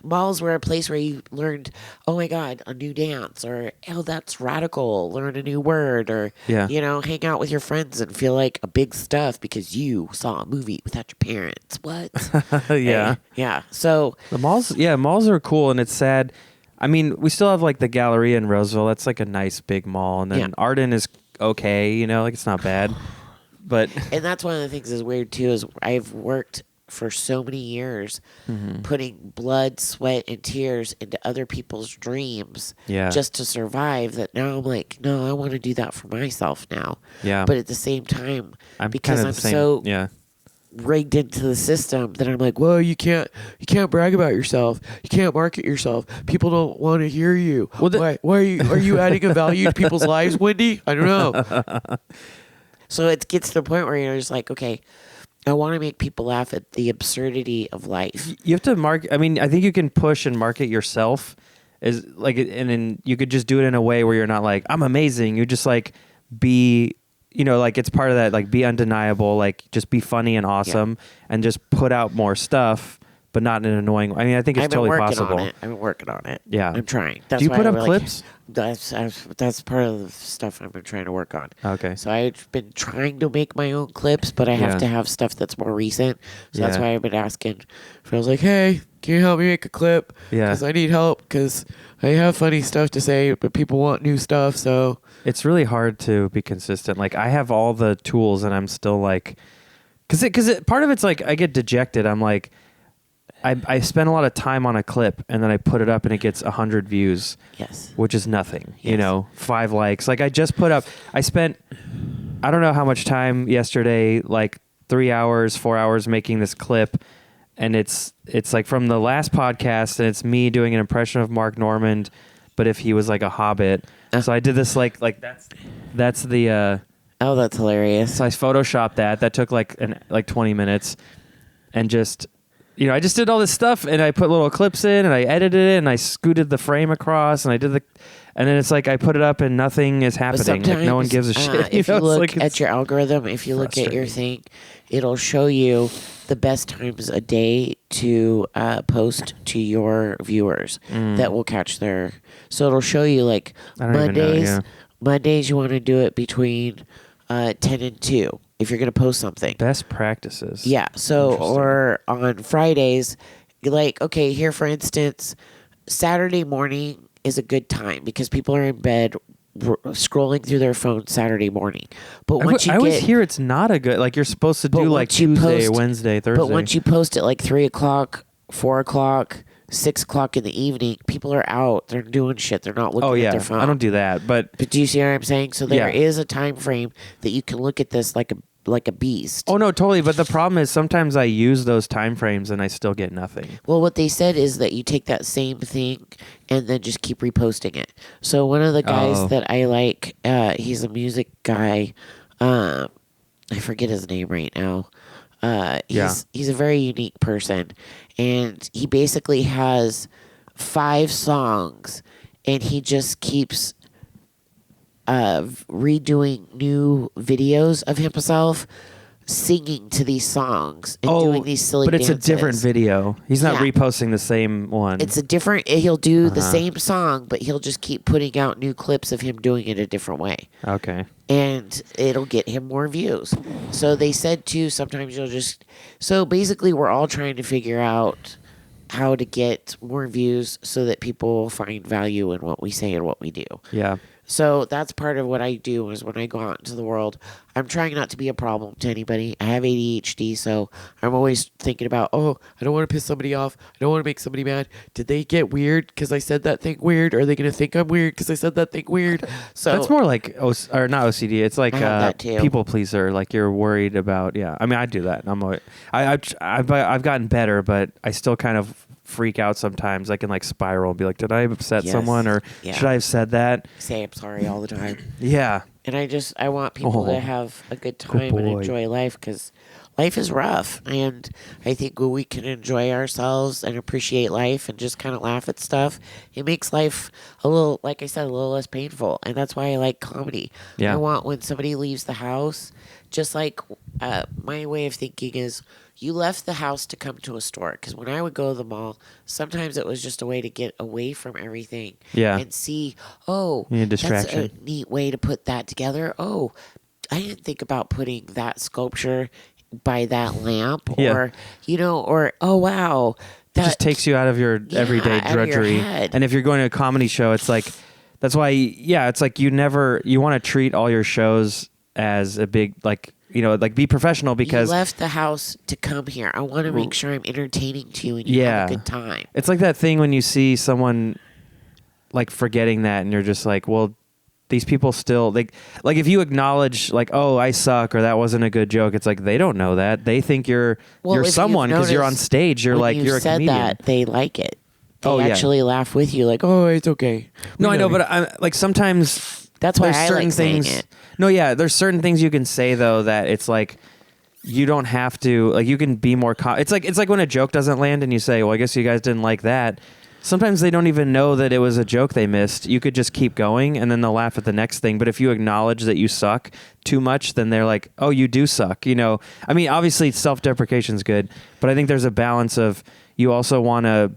malls were a place where you learned, oh my God, a new dance, or oh, that's radical, learn a new word, or hang out with your friends and feel like a big stuff because you saw a movie without your parents. What? Yeah. So the malls are cool, and it's sad. I mean, we still have like the Galleria in Roseville. That's like a nice big mall, and then Arden is okay. Like it's not bad, but and that's one of the things that's weird too. Is I've worked for so many years, putting blood, sweat, and tears into other people's dreams just to survive, that now I'm like, no, I want to do that for myself now. Yeah. But at the same time, because I'm so rigged into the system, that I'm like, well, you can't brag about yourself. You can't market yourself. People don't want to hear you. Well, why are you adding a value to people's lives, Wendy? I don't know. So it gets to the point where you're just like, okay, I want to make people laugh at the absurdity of life. You have to market. I mean, I think you can push and market yourself, and then you could just do it in a way where you're not like, I'm amazing. You just like be, like it's part of that, like be undeniable, like just be funny and awesome, and just put out more stuff, but not in an annoying. I mean, I think it's totally possible. I've been working on it. Yeah, I'm trying. Do you put up clips? That's part of the stuff I've been trying to work on. Okay. So I've been trying to make my own clips, but I have to have stuff that's more recent. So that's why I've been asking. I was like, hey, can you help me make a clip? Yeah. Because I need help, because I have funny stuff to say, but people want new stuff. So it's really hard to be consistent. Like I have all the tools, and I'm still like, because part of it's like I get dejected. I'm like, I spend a lot of time on a clip, and then I put it up and it gets 100 views. Yes. Which is nothing. Yes. 5 likes. Like I just put up, I spent, I don't know how much time yesterday, like 3 hours, 4 hours making this clip. And it's like from the last podcast, and it's me doing an impression of Mark Normand, but if he was like a hobbit. So I did this like that's the oh, that's hilarious. So I photoshopped that. That took like 20 minutes, and just I just did all this stuff and I put little clips in and I edited it and I scooted the frame across and I did and then it's like I put it up and nothing is happening. Like no one gives a shit. If you look at your algorithm, if you look at your thing, it'll show you the best times a day to post to your viewers that will catch their. So it'll show you like Mondays. Mondays you want to do it between 10 and 2 if you're going to post something. Best practices. Yeah. So or on Fridays, like okay, here for instance, Saturday morning is a good time because people are in bed scrolling through their phone Saturday morning. But once I always hear it's not a good, like you're supposed to do like Tuesday, Wednesday, Thursday. But once you post it like 3 o'clock, 4 o'clock, 6 o'clock in the evening, people are out. They're doing shit. They're not looking at their phone. I don't do that. But do you see what I'm saying? So there is a time frame that you can look at this like a beast. Oh no, totally. But the problem is sometimes I use those time frames and I still get nothing. Well, what they said is that you take that same thing and then just keep reposting it. So one of the guys that I like, he's a music guy. I forget his name right now. He's a very unique person, and he basically has 5 songs, and he just keeps redoing new videos of himself singing to these songs and doing these silly dances. But it's a different video. He's not reposting the same one. It's a different. He'll do the same song, but he'll just keep putting out new clips of him doing it a different way. Okay. And it'll get him more views. So they said too, sometimes you'll just. So basically, we're all trying to figure out how to get more views so that people find value in what we say and what we do. Yeah. So that's part of what I do is when I go out into the world, I'm trying not to be a problem to anybody. I have ADHD, so I'm always thinking about, I don't want to piss somebody off. I don't want to make somebody mad. Did they get weird because I said that thing weird? Are they going to think I'm weird because I said that thing weird? So that's more like, or not OCD. It's like people pleaser. Like you're worried about, I mean, I do that. I've gotten better, but I still kind of freak out sometimes. I can like spiral and be like, did I upset someone or should I have said that? Say I'm sorry all the time. Yeah. And I want people to have a good time and enjoy life because life is rough. And I think when we can enjoy ourselves and appreciate life and just kind of laugh at stuff, it makes life a little, like I said, a little less painful. And that's why I like comedy. Yeah. I want when somebody leaves the house, just like my way of thinking is you left the house to come to a store. Because when I would go to the mall, sometimes it was just a way to get away from everything. Yeah. And see, that's a neat way to put that together. Oh, I didn't think about putting that sculpture by that lamp. Or, oh, wow. That just takes you out of your everyday drudgery. And if you're going to a comedy show, it's like, that's why, it's like you want to treat all your shows as a big, like, be professional because you left the house to come here. I want to make sure I'm entertaining to you and you have a good time. It's like that thing when you see someone like forgetting that and you're just like, well, these people still like if you acknowledge like, oh, I suck or that wasn't a good joke. It's like they don't know that. They think you're someone because you're on stage. You're like you're a comedian. That they like it. They actually laugh with you. Like, oh, it's okay. No, I know, but I'm like sometimes that's why I like saying it. No, there's certain things you can say though that it's like you don't have to like you can be more. It's like when a joke doesn't land and you say, well, I guess you guys didn't like that. Sometimes they don't even know that it was a joke they missed. You could just keep going and then they'll laugh at the next thing. But if you acknowledge that you suck too much, then they're like, oh, you do suck. I mean, obviously self-deprecation is good, but I think there's a balance of you also want to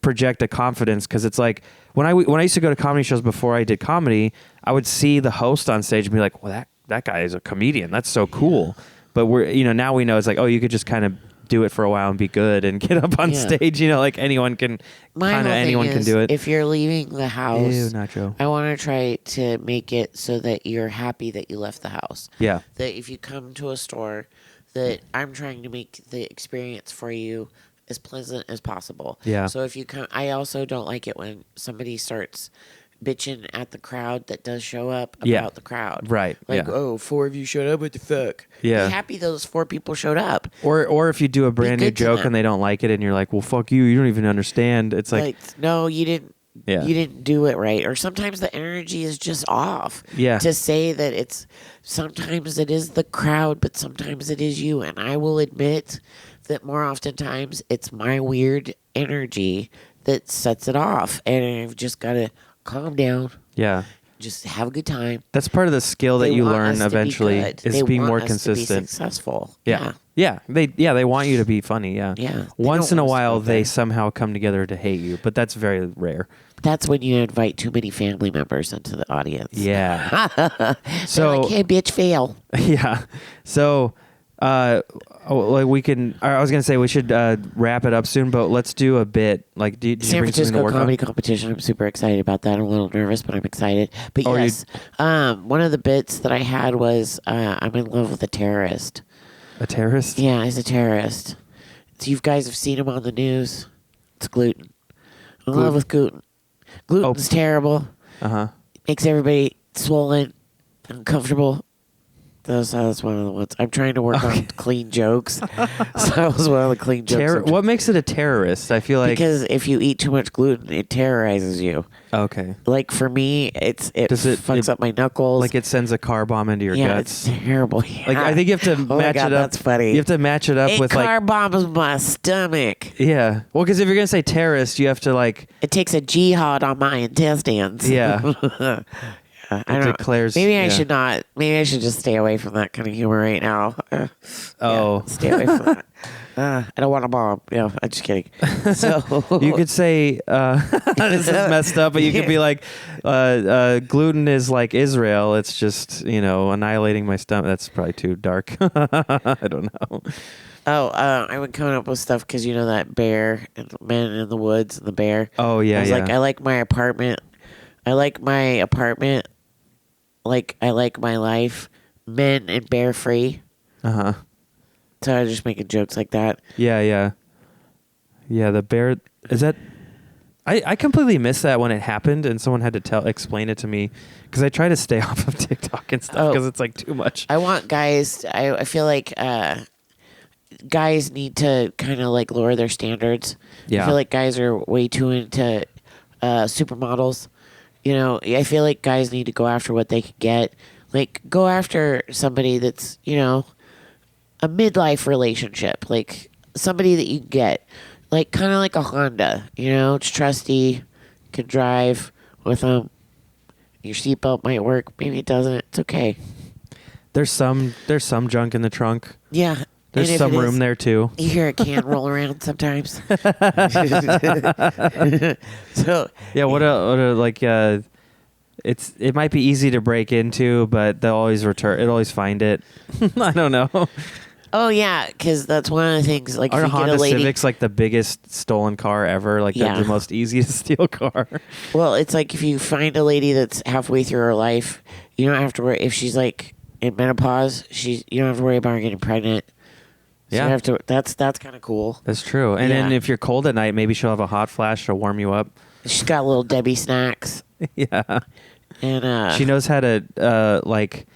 project a confidence because it's like when I used to go to comedy shows before I did comedy, I would see the host on stage and be like, well, that guy is a comedian. That's so cool. But now we know it's like, oh, you could just kind of do it for a while and be good and get up on stage. Like anyone can do it. If you're leaving the house, ew, Nacho. I want to try to make it so that you're happy that you left the house. Yeah. That if you come to a store, that I'm trying to make the experience for you as pleasant as possible. Yeah. So if you come, I also don't like it when somebody starts bitching at the crowd that does show up about the crowd. Right. Like, oh, 4 of you showed up, what the fuck? Yeah. Be happy those 4 people showed up. Or if you do a brand new joke and they don't like it and you're like, well, fuck you, you don't even understand. It's like no, you didn't. Yeah. You didn't do it right. Or sometimes the energy is just off. Yeah. To say that sometimes it is the crowd, but sometimes it is you. And I will admit that more oftentimes it's my weird energy that sets it off, and I've just got to calm down, Yeah. just have a good time. That's part of the skill that They you want learn us to be eventually good. is They being want more us to be consistent. successful. Yeah. They want you to be funny. Yeah. Yeah. They Once don't in a want us to while, go they there. somehow come together to hate you, but that's very rare. That's when you invite too many family members into the audience. Yeah. They're So like, hey, bitch, fail. yeah. So like we can. I was gonna say we should wrap it up soon, but let's do a bit. Like, did you San bring something to Francisco work comedy on? competition. I'm super excited about that. I'm a little nervous, but I'm excited. But Oh, yes, one of the bits that I had was I'm in love with a terrorist. A terrorist? Yeah, he's a terrorist. So you guys have seen him on the news. It's gluten. I'm in love with gluten. Gluten's terrible. Uh-huh. Makes everybody swollen, uncomfortable. That's one of the ones. I'm trying to work on clean jokes. So that was one of the clean jokes. What makes it a terrorist? I feel like Because if you eat too much gluten, it terrorizes you. okay. Like for me, it fucks up my knuckles. Like it sends a car bomb into your yeah, guts. it's terrible. Yeah. Like I think you have to oh my match God, it up. That's funny. You have to match it up it with car like bombs my stomach. yeah. Well, because if you're gonna say terrorist, you have to like It takes a jihad on my intestines. yeah. I It don't. declares- Maybe I yeah. should not. Maybe I should just stay away from that kind of humor right now. Oh. Yeah, stay away from that. I don't want a bomb. Yeah, I'm just kidding. So You could say this is messed up, but you could be like gluten is like Israel. It's just annihilating my stomach. That's probably too dark. I don't know. Oh, I would come up with stuff because you know that bear and the man in the woods and the bear. Oh yeah, I was yeah. like, I like my apartment. I like my apartment. Like I like my life. Men and bear free. Uh-huh. So I was just making jokes like that. Yeah. The bear is that. I completely missed that when it happened, and someone had to explain it to me because I try to stay off of TikTok and stuff because it's like too much. I want guys. I feel like guys need to kind of like lower their standards. Yeah. I feel like guys are way too into supermodels. I feel like guys need to go after what they can get. Like, go after somebody that's, a midlife relationship. Like, somebody that you can get. Like, kind of like a Honda. It's trusty. Can drive with them. Your seatbelt might work. Maybe it doesn't. It's okay. There's some junk in the trunk. Yeah. There's And if some it room is, there too. You hear a can roll around sometimes. So Yeah, what like it might be easy to break into, but they'll always return. It'll always find it. I don't know. oh yeah, because that's one of the things. Like, if Our you get Honda a lady, Civic's like the biggest stolen car ever. Like Yeah. the most easy to steal car. well, it's like if you find a lady that's halfway through her life, you don't have to worry. If she's like in menopause, you don't have to worry about her getting pregnant. So Yeah. you have to. That's kind of cool. That's true. And then Yeah. if you're cold at night, maybe she'll have a hot flash to warm you up. She's got little Debbie snacks, Yeah. and She knows how to like.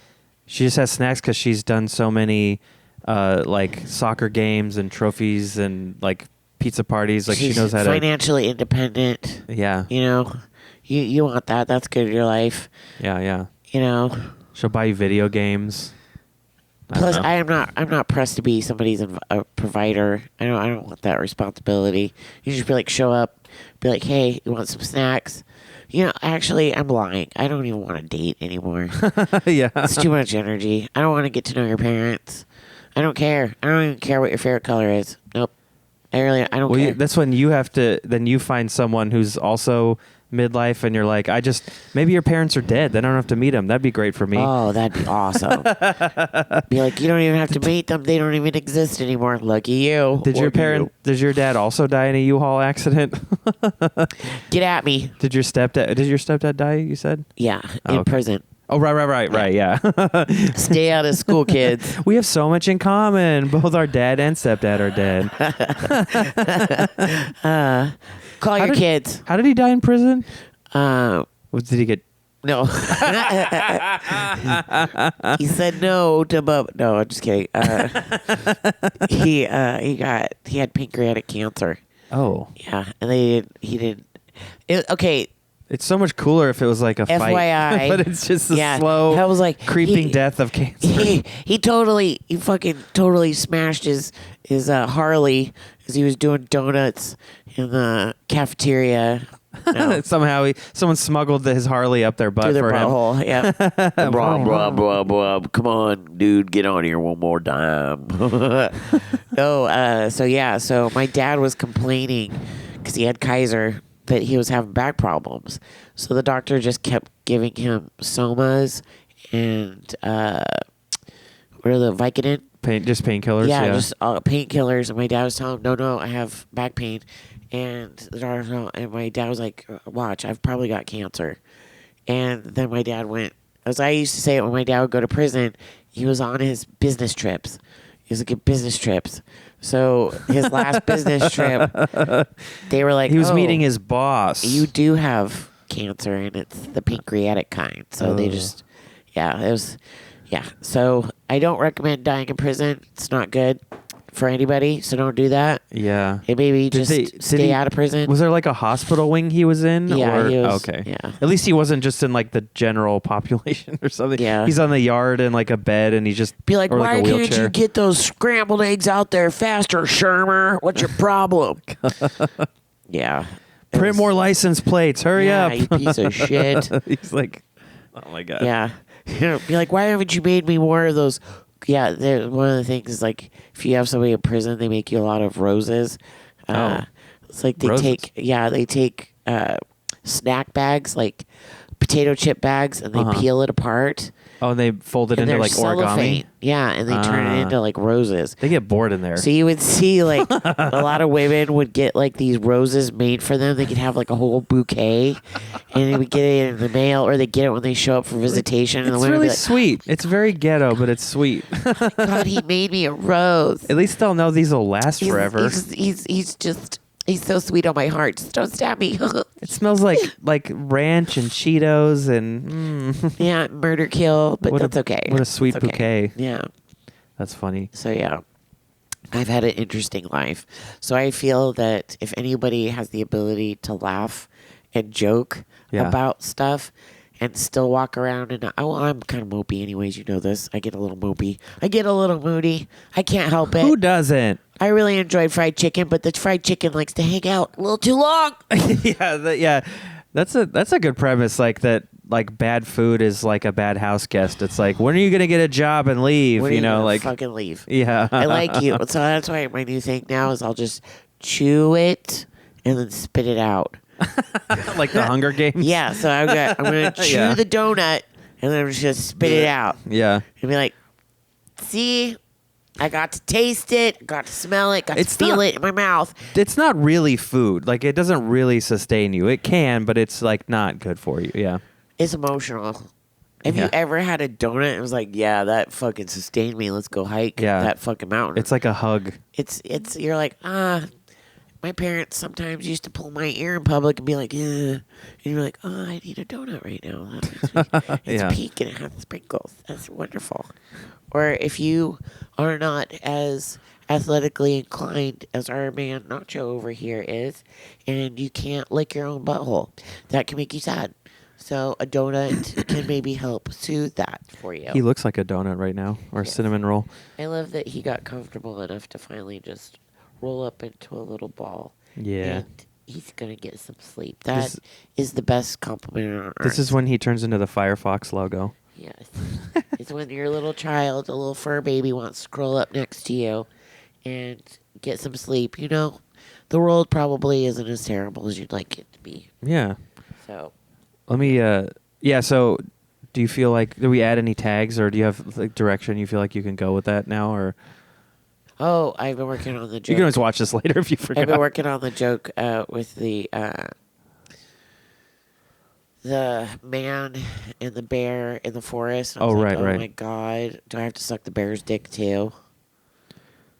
She just has snacks because she's done so many like soccer games and trophies and like pizza parties. Like she's she knows how to. financially independent. Yeah. You want that. That's good in your life. Yeah. She'll buy you video games. Plus, don't know. I'm not pressed to be somebody's a provider. I don't want that responsibility. You just be like, show up, be like, hey, you want some snacks? Actually, I'm lying. I don't even want to date anymore. Yeah. It's too much energy. I don't want to get to know your parents. I don't care. I don't even care what your favorite color is. Nope. I don't care. That's when you have to. Then you find someone who's also midlife, and you're like, maybe your parents are dead. Then I don't have to meet them. That'd be great for me. Oh, that'd be awesome. Be like, you don't even have to meet them. They don't even exist anymore. Lucky you. Did your dad also die in a U-Haul accident? Get at me. Did your stepdad die? You said. Yeah, Oh, in okay. prison. Oh, right. Yeah. Stay out of school, kids. We have so much in common. Both our dad and stepdad are dead. Call your kids. How did he die in prison? Uh, Did he get? no. He said no to Bub. No, I'm just kidding. He had pancreatic cancer. Oh. Yeah, and he didn't. Okay, It's so much cooler if it was like a fight. FYI. But it's just a slow, I was like, creeping death of cancer. He fucking totally smashed his Harley as he was doing donuts in the cafeteria. No. Somehow someone smuggled his Harley up their butt Through their for him. butthole, yeah. Blah, blah, blah, blah. Come on, dude, get on here one more time. So my dad was complaining because he had Kaiser that he was having back problems. So the doctor just kept giving him Somas and what are the Vicodin? Just painkillers? Yeah, just painkillers. And my dad was telling him, no, I have back pain. And the doctor, no. And my dad was like, watch, I've probably got cancer. And then my dad went, as I used to say it when my dad would go to prison, he was on his business trips. He was like, business trips. So his last business trip, they were like, he was meeting his boss. You do have cancer, and it's the pancreatic kind. So they just, So I don't recommend dying in prison. It's not good for anybody, so don't do that. Yeah. And maybe just stay out of prison. Was there like a hospital wing he was in? Yeah, he was. Okay. Yeah. At least he wasn't just in like the general population or something. Yeah. He's on the yard in like a bed and he's just be like, or why like a can't wheelchair. you get those scrambled eggs out there faster, Shermer? What's your problem? Yeah. Print more license plates. Hurry up. You piece of shit. He's like, oh my God. Yeah. Be like, why haven't you made me more of those? Yeah, one of the things is like if you have somebody in prison, they make you a lot of roses. It's like they take snack bags, like potato chip bags, and they peel it apart. Oh, and they fold it into like origami. Yeah, and they turn it into like roses. They get bored in there. So you would see like a lot of women would get like these roses made for them. They could have like a whole bouquet, and they would get it in the mail, or they get it when they show up for visitation. And it's the women really would be like, sweet. It's very ghetto, but it's sweet. God, he made me a rose. At least they'll know these will last forever. He's so sweet on my heart. Just don't stab me. It smells like ranch and Cheetos and yeah, murder kill, but that's okay. What a sweet It's okay. bouquet. Yeah. That's funny. So yeah, I've had an interesting life. So I feel that if anybody has the ability to laugh and joke about stuff and still walk around and I'm kind of mopey anyways, you know this. I get a little mopey. I get a little moody. I can't help it. Who doesn't? I really enjoyed fried chicken, but the fried chicken likes to hang out a little too long. Yeah. That's a good premise. Like that. Like bad food is like a bad house guest. It's like, when are you gonna get a job and leave? When are you gonna like fucking leave. Yeah. I like you. So that's why my new thing now is I'll just chew it and then spit it out. Like the Hunger Games. Yeah. So I'm gonna chew the donut and then I'm just gonna spit it out. Yeah. And be like, see, I got to taste it, got to smell it, got to feel it in my mouth. It's not really food. Like it doesn't really sustain you. It can, but it's like not good for you. Yeah. It's emotional. Have you ever had a donut and was like, yeah, that fucking sustained me. Let's go hike that fucking mountain. It's like a hug. It's you're like, my parents sometimes used to pull my ear in public and be like, and you're like, oh, I need a donut right now. It's pink and it has sprinkles. That's wonderful. Or if you are not as athletically inclined as our man Nacho over here is, and you can't lick your own butthole, that can make you sad. So a donut can maybe help soothe that for you. He looks like a donut right now, or a cinnamon roll. I love that he got comfortable enough to finally just roll up into a little ball. Yeah. And he's going to get some sleep. That is the best compliment on earth. This is when he turns into the Firefox logo. Yes. It's when your little child, a little fur baby, wants to curl up next to you and get some sleep. You know, the world probably isn't as terrible as you'd like it to be. Yeah. So. Let me, so do you feel like, do we add any tags, or do you have like direction you feel like you can go with that now, or? Oh, I've been working on the joke. You can always watch this later if you forget. I've been working on the joke with the man and the bear in the forest. I was like, oh my God, do I have to suck the bear's dick too?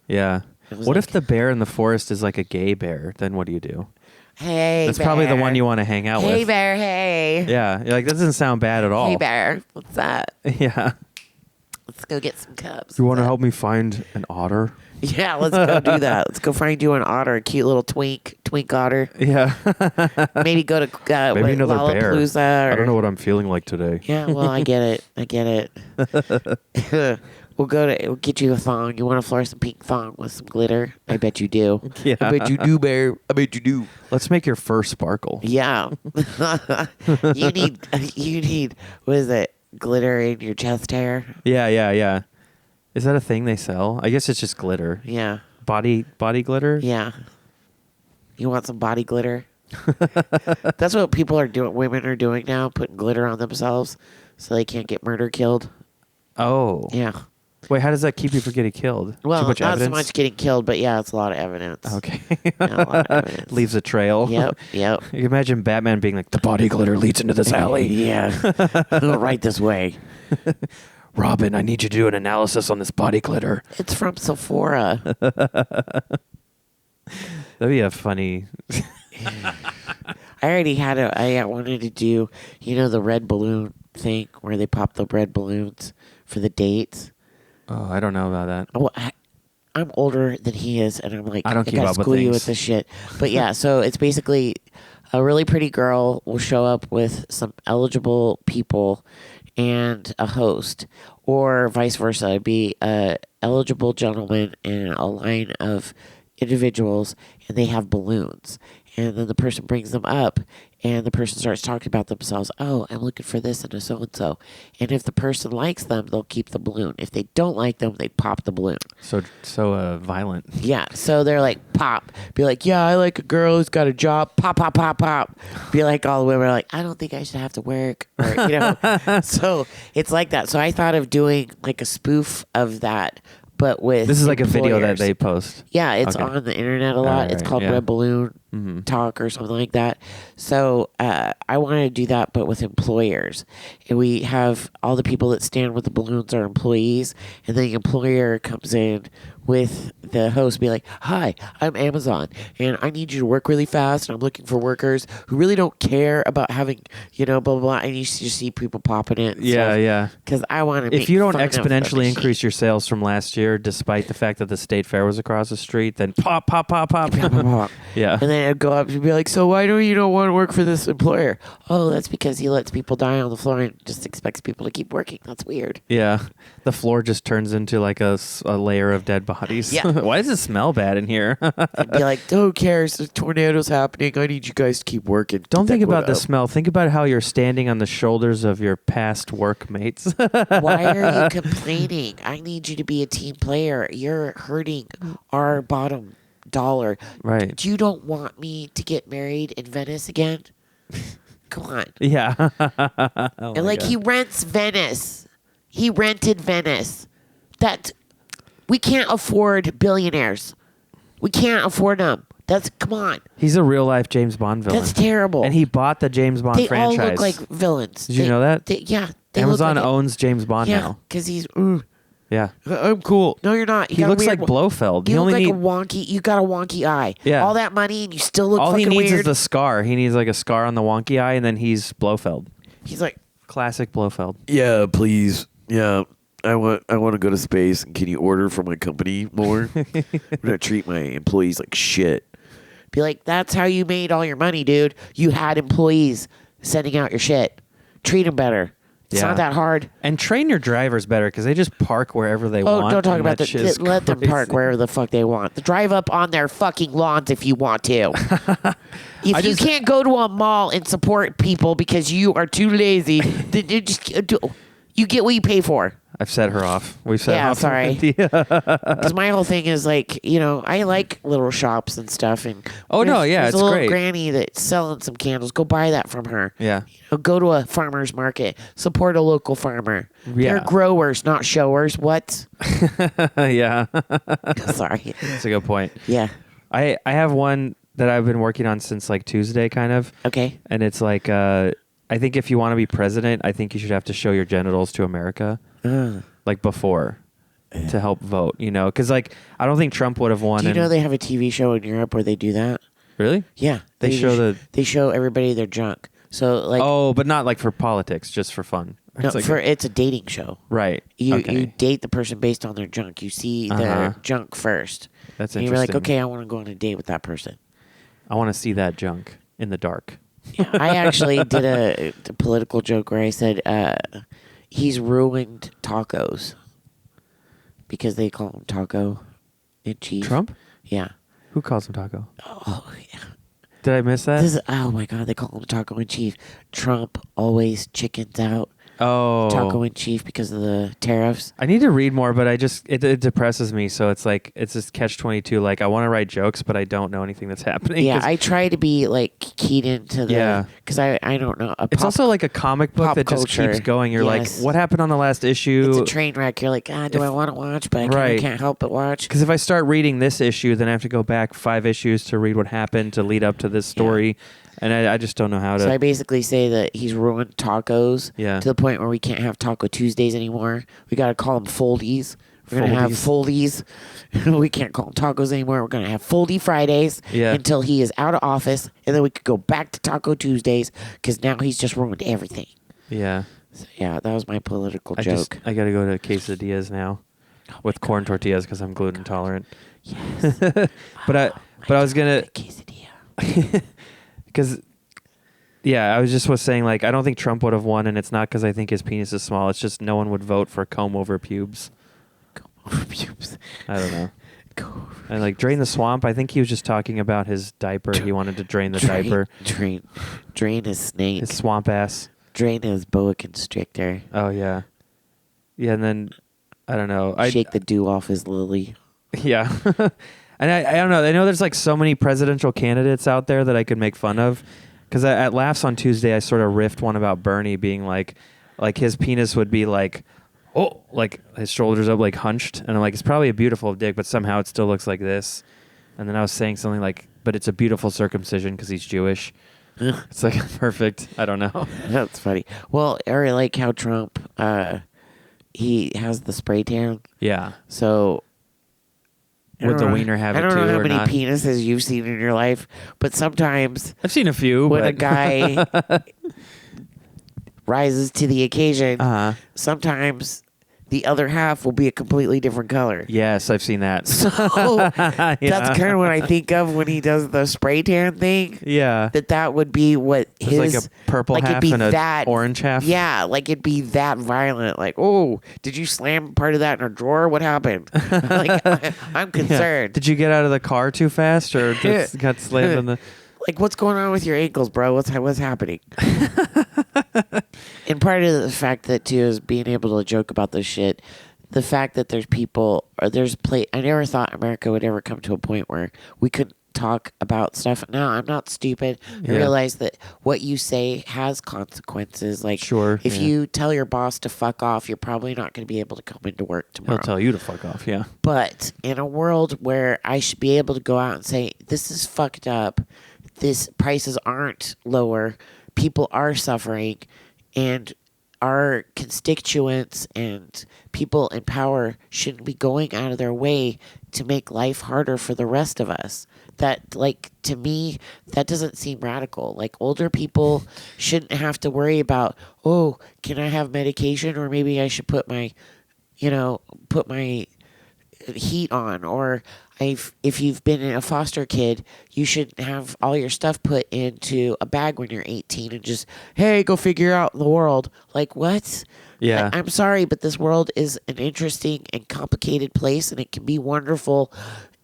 Yeah. What if the bear in the forest is like a gay bear? Then what do you do? Hey, that's bear. Probably the one you want to hang out with. Hey, bear, hey. Yeah, you're like, that doesn't sound bad at all. Hey, bear, what's that? Yeah. Let's go get some cubs. You want to help me find an otter? Yeah, let's go do that. Let's go find you an otter, a cute little twink otter. Yeah. Maybe go to Maybe another bear. Lollapalooza. I don't know what I'm feeling like today. Yeah, well, I get it. We'll get you a thong. You want a fluorescent pink thong with some glitter? I bet you do. Yeah. I bet you do, bear. I bet you do. Let's make your fur sparkle. Yeah. you need what is it? Glitter in your chest hair? Yeah. Is that a thing they sell? I guess it's just glitter. Yeah. Body glitter? Yeah. You want some body glitter? That's what people are doing. Women are doing now, putting glitter on themselves so they can't get murder killed. Oh. Yeah. Wait, how does that keep you from getting killed? Well, Too much not evidence? so much getting killed, but yeah, it's a lot of evidence. Okay. Yeah, a lot of evidence. Leaves a trail. Yep. You can imagine Batman being like, the body glitter leads into this alley. Yeah. Right this way. Robin, I need you to do an analysis on this body glitter. It's from Sephora. That'd be a funny... I already had I wanted to do, the red balloon thing where they pop the red balloons for the dates. Oh, I don't know about that. Well, I'm older than he is, and I'm like, I don't keep gotta up with school you things. with this shit. But yeah, so it's basically a really pretty girl will show up with some eligible people and a host, or vice versa. It'd be a eligible gentleman and a line of individuals, and they have balloons. And then the person brings them up, and the person starts talking about themselves. Oh, I'm looking for this and a so-and-so. And if the person likes them, they'll keep the balloon. If they don't like them, they pop the balloon. So violent. Yeah, so they're like, pop. Be like, yeah, I like a girl who's got a job. Pop, pop, pop, pop. Be like, all the women are like, I don't think I should have to work. Or, so it's like that. So I thought of doing like a spoof of that, but with This is like a video that employers. they post. Yeah, it's Okay. on the internet a lot. It's Alright, called yeah. Red Balloon Talk or something like that. So I wanted to do that, but with employers. And we have all the people that stand with the balloons are employees, and then the employer comes in with the host, be like, hi, I'm Amazon, and I need you to work really fast, and I'm looking for workers who really don't care about having, blah, blah, blah. And you just see people popping it. Yeah. Because I want to If you don't exponentially increase your sales from last year, despite the fact that the state fair was across the street, then pop. Yeah. And then it'd go up and be like, so why do you don't want to work for this employer? Oh, that's because he lets people die on the floor and just expects people to keep working. That's weird. Yeah. The floor just turns into like a layer of dead bodies. Yeah. Why does it smell bad in here? I'd be like, who cares? There's tornadoes happening. I need you guys to keep working. Don't Get think that about wood the up. smell. Think about how you're standing on the shoulders of your past workmates. Why are you complaining? I need you to be a team player. You're hurting our bottom dollar. Right. You don't want me to get married in Venice again? Come on. Yeah. Oh And my like God. he rents Venice. He rented Venice. We can't afford billionaires. We can't afford them. Come on. He's a real life James Bond villain. That's terrible. And he bought the James Bond they franchise. all look like villains. Did you know that? Yeah. They Amazon look like owns James Bond Yeah, now. because he's. Yeah. I'm cool. No, you're not. You He got a looks weird like Blofeld. You He look only like a wonky. You got a wonky eye. Yeah. All that money and you still look all he fucking needs weird. is the scar. He needs like a scar on the wonky eye, and then he's Blofeld. He's like, Classic Blofeld. Yeah, please. Yeah. I want to go to space, and can you order from my company more? I'm gonna treat my employees like shit. be like, that's how you made all your money, dude. You had employees sending out your shit. Treat them better. It's Yeah. not that hard. And train your drivers better because they just park wherever they want. Oh, don't talk and about that shit is let them park crazy. wherever the fuck they want. Drive up on their fucking lawns if you want to. If you can't go to a mall and support people because you are too lazy, then you get what you pay for. I've set her off. We've set her Yeah, off. sorry. Because my whole thing is like, I like little shops and stuff. And Oh, no, yeah, there's it's a little great. granny that's selling some candles. Go buy that from her. Yeah. Go to a farmer's market. Support a local farmer. Yeah. They're growers, not showers. What? Yeah. Sorry. That's a good point. Yeah. I have one that I've been working on since like Tuesday, kind of. Okay. And it's like, I think if you want to be president, I think you should have to show your genitals to America, like before, to help vote. Because like I don't think Trump would have won. Do you know they have a TV show in Europe where they do that? Really? Yeah. They show They show everybody their junk. So like. Oh, but not like for politics, just for fun. No, it's a dating show. Right. You date the person based on their junk. You see their junk first. That's and interesting. You're like, okay, I want to go on a date with that person. I want to see that junk in the dark. Yeah, I actually did a political joke where I said he's ruined tacos because they call him taco in chief. Trump? Yeah. Who calls him taco? Oh, yeah. Did I miss that? Oh, my God. They call him taco in chief. Trump always chickens out. Oh. Taco in chief because of the tariffs. I need to read more, but it depresses me. So it's like, it's this catch-22. Like, I want to write jokes, but I don't know anything that's happening. Yeah, I try to be like keyed into the. Yeah. Because I don't know. It's also like a comic book that just keeps going. You're like, what happened on the last issue? It's a train wreck. You're like, do I want to watch? But I can't help but watch. Because if I start reading this issue, then I have to go back 5 issues to read what happened to lead up to this story. Yeah. And I just don't know how to. So I basically say that he's ruined tacos to the point where we can't have Taco Tuesdays anymore. We got to call them Foldies. We're going to have Foldies. We can't call them tacos anymore. We're going to have Foldy Fridays until he is out of office. And then we could go back to Taco Tuesdays because now he's just ruined everything. Yeah. So, yeah, that was my political joke. I got to go to quesadillas now with corn tortillas because I'm gluten intolerant. Yes. But I was going to. Quesadilla. Because, I was saying, like, I don't think Trump would have won, and it's not because I think his penis is small. It's just no one would vote for comb over pubes. Comb over pubes. I don't know. And, like, drain the swamp, I think he was just talking about his diaper. He wanted to drain the diaper. Drain his snake. His swamp ass. Drain his boa constrictor. Oh, yeah. Yeah, and then, I don't know. Shake the dew off his lily. Yeah. And I don't know. I know there's like so many presidential candidates out there that I could make fun of. Because at Laughs on Tuesday, I sort of riffed one about Bernie being like his penis would be like, like his shoulders up, like hunched. And I'm like, it's probably a beautiful dick, but somehow it still looks like this. And then I was saying something like, but it's a beautiful circumcision because he's Jewish. It's like perfect. I don't know. That's funny. Well, I like how Trump, he has the spray tan. Yeah. So. Would the wiener have it too? I don't know how many not? penises you've seen in your life, but sometimes I've seen a few. When a guy rises to the occasion, sometimes the other half will be a completely different color. Yes, I've seen that. So that's kind of what I think of when he does the spray tan thing. Yeah. That would be what his... like a purple half and an orange half? Yeah, like it'd be that violent. Like, oh, did you slam part of that in a drawer? What happened? Like, I'm concerned. Yeah. Did you get out of the car too fast or just got slammed in the... Like, what's going on with your ankles, bro? What's happening? And part of the fact that, too, is being able to joke about this shit. The fact that there's people, or I never thought America would ever come to a point where we couldn't talk about stuff. Now, I'm not stupid. I realize that what you say has consequences. Like, if you tell your boss to fuck off, you're probably not going to be able to come into work tomorrow. He'll tell you to fuck off, yeah. But in a world where I should be able to go out and say, this is fucked up, prices aren't lower, people are suffering, and our constituents and people in power shouldn't be going out of their way to make life harder for the rest of us. That, like, to me, that doesn't seem radical. Like, older people shouldn't have to worry about, can I have medication, or maybe I should put my heat on, or if you've been a foster kid, you should have all your stuff put into a bag when you're 18 and just, hey, go figure out the world. Like, what? Yeah. I'm sorry, but this world is an interesting and complicated place, and it can be wonderful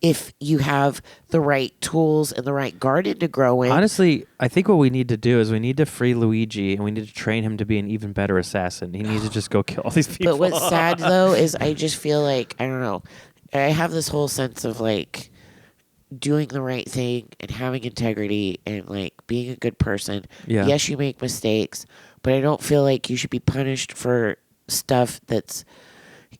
if you have the right tools and the right garden to grow in. Honestly, I think what we need to do is we need to free Luigi, and we need to train him to be an even better assassin. He needs to just go kill all these people. But what's sad, though, is I just feel like, I don't know, I have this whole sense of, like, doing the right thing and having integrity and, like, being a good person. Yeah. Yes, you make mistakes, but I don't feel like you should be punished for stuff that's,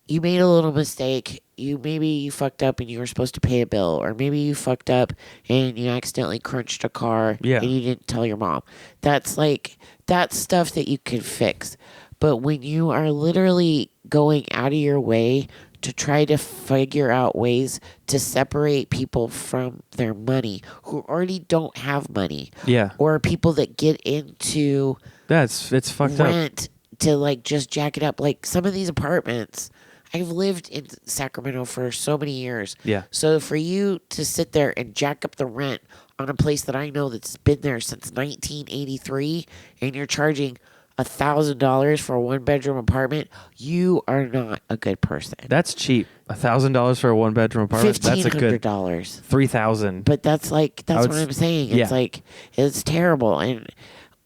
you made a little mistake. Maybe you Mm-hmm. fucked up and you were supposed to pay a bill, or maybe you fucked up and you accidentally crunched a car and you didn't tell your mom. That's stuff that you can fix. But when you are literally going out of your way to try to figure out ways to separate people from their money who already don't have money, or people that get into it's fucked rent up to like just jack it up. Like some of these apartments, I've lived in Sacramento for so many years. Yeah. So for you to sit there and jack up the rent on a place that I know that's been there since 1983, and you're charging $1,000 for a 1-bedroom apartment, you are not a good person. That's cheap. $1,000 for a 1-bedroom apartment. That's a good $1,500. $3,000. But that's what I'm saying. It's yeah. like it's terrible, and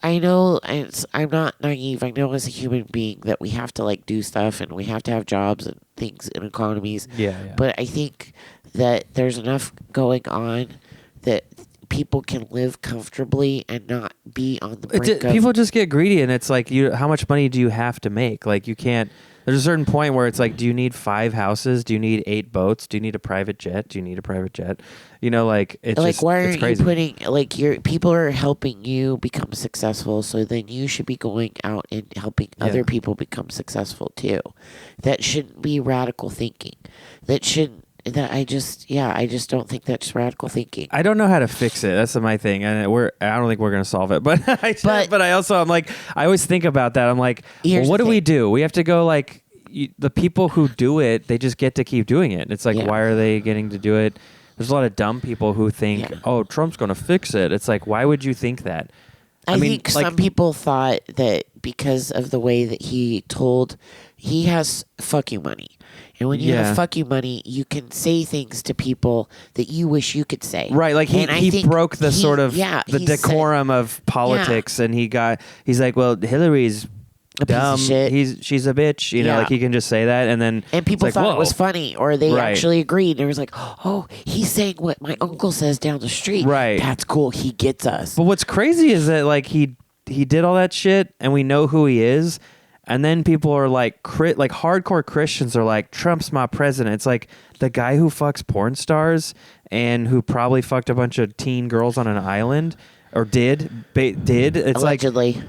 I know I'm not naive. I know as a human being that we have to like do stuff and we have to have jobs and things and economies. Yeah. But I think that there's enough going on that people can live comfortably and not be on the brink of... People just get greedy, and it's like, how much money do you have to make? Like, you can't... There's a certain point where it's like, do you need 5 houses? Do you need 8 boats? Do you need a private jet? Do you need a private jet? You know, like, it's like, just, why it's aren't crazy. you putting... Like, people are helping you become successful, so then you should be going out and helping other people become successful, too. That shouldn't be radical thinking. That shouldn't... I just don't think that's radical thinking. I don't know how to fix it. That's my thing, and I don't think we're gonna solve it. But I also, I'm like, I always think about that. I'm like, well, what do we do? We have to go like the people who do it. They just get to keep doing it. It's like, why are they getting to do it? There's a lot of dumb people who think, oh, Trump's gonna fix it. It's like, why would you think that? I mean, think some people thought that because of the way that he has fuck you money. And when you have fuck you money, you can say things to people that you wish you could say. Right, like he broke the sort of the decorum of politics, and he's like, well, Hillary's dumb. Piece of shit. She's a bitch. You know, like he can just say that, and people like, thought it was funny, or they actually agreed. And it was like, oh, he's saying what my uncle says down the street. Right, that's cool. He gets us. But what's crazy is that like he did all that shit, and we know who he is. And then people are like, hardcore Christians are like, Trump's my president. It's like the guy who fucks porn stars and who probably fucked a bunch of teen girls on an island, or did. It's allegedly. Like,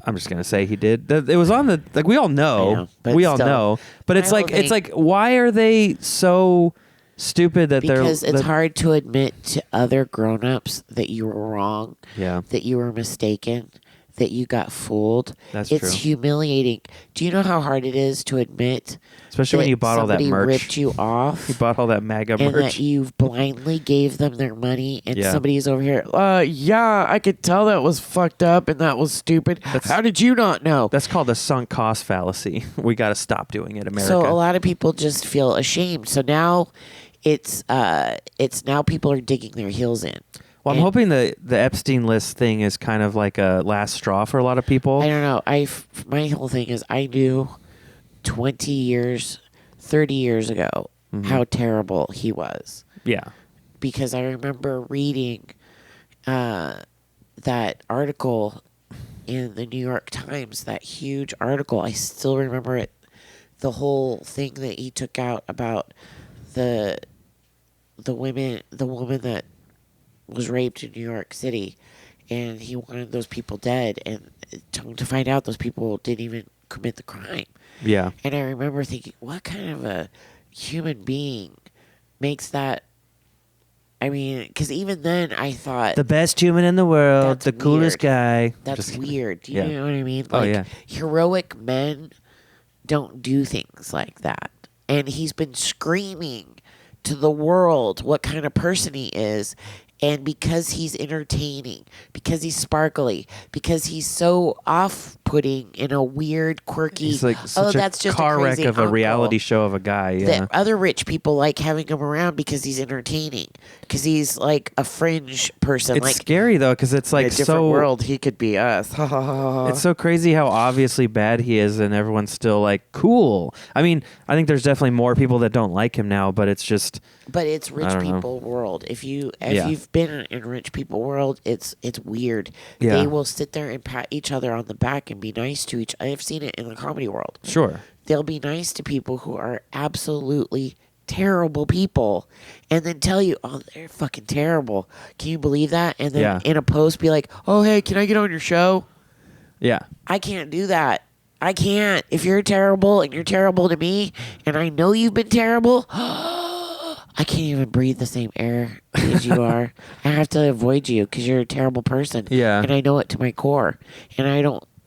I'm just gonna say he did. It was on the like we all know, all know. But it's like why are they so stupid that because it's hard to admit to other grown-ups that you were wrong, that you were mistaken, that you got fooled. That's it's true. Humiliating. Do you know how hard it is to admit, especially when you bought all that merch, ripped you off, you bought all that MAGA merch, and that you blindly gave them their money, and somebody's over here, I could tell that was fucked up and that was stupid. How did you not know? That's called the sunk cost fallacy. We got to stop doing it, America. So a lot of people just feel ashamed. So now it's now people are digging their heels in. Well, I'm hoping the Epstein list thing is kind of like a last straw for a lot of people. I don't know. My whole thing is I knew 20 years, 30 years ago how terrible he was. Yeah. Because I remember reading that article in the New York Times, that huge article. I still remember it. The whole thing that he took out about the woman that was raped in New York City, and he wanted those people dead, and to find out those people didn't even commit the crime. Yeah. And I remember thinking, what kind of a human being makes that? I mean, because even then I thought... The best human in the world, the coolest guy. That's weird. Do you know what I mean? Like, heroic men don't do things like that. And he's been screaming to the world what kind of person he is. And because he's entertaining, because he's sparkly, because he's so off-putting in a weird, quirky... He's like such that's just car a wreck of uncle. a reality show of a guy. Yeah. That other rich people like having him around because he's entertaining. Because he's like a fringe person. It's scary, though, because it's like in a different world, he could be us. It's so crazy how obviously bad he is, and everyone's still like, cool. I mean, I think there's definitely more people that don't like him now, but it's just... But it's rich people world. If you've been in rich people world, it's weird. Yeah. They will sit there and pat each other on the back and be nice to each. I've seen it in the comedy world. Sure. They'll be nice to people who are absolutely terrible people, and then tell you, oh, they're fucking terrible. Can you believe that? And then in a post be like, oh, hey, can I get on your show? Yeah. I can't do that. I can't. If you're terrible and you're terrible to me, and I know you've been terrible, I can't even breathe the same air as you are. I have to avoid you because you're a terrible person. Yeah. And I know it to my core. And I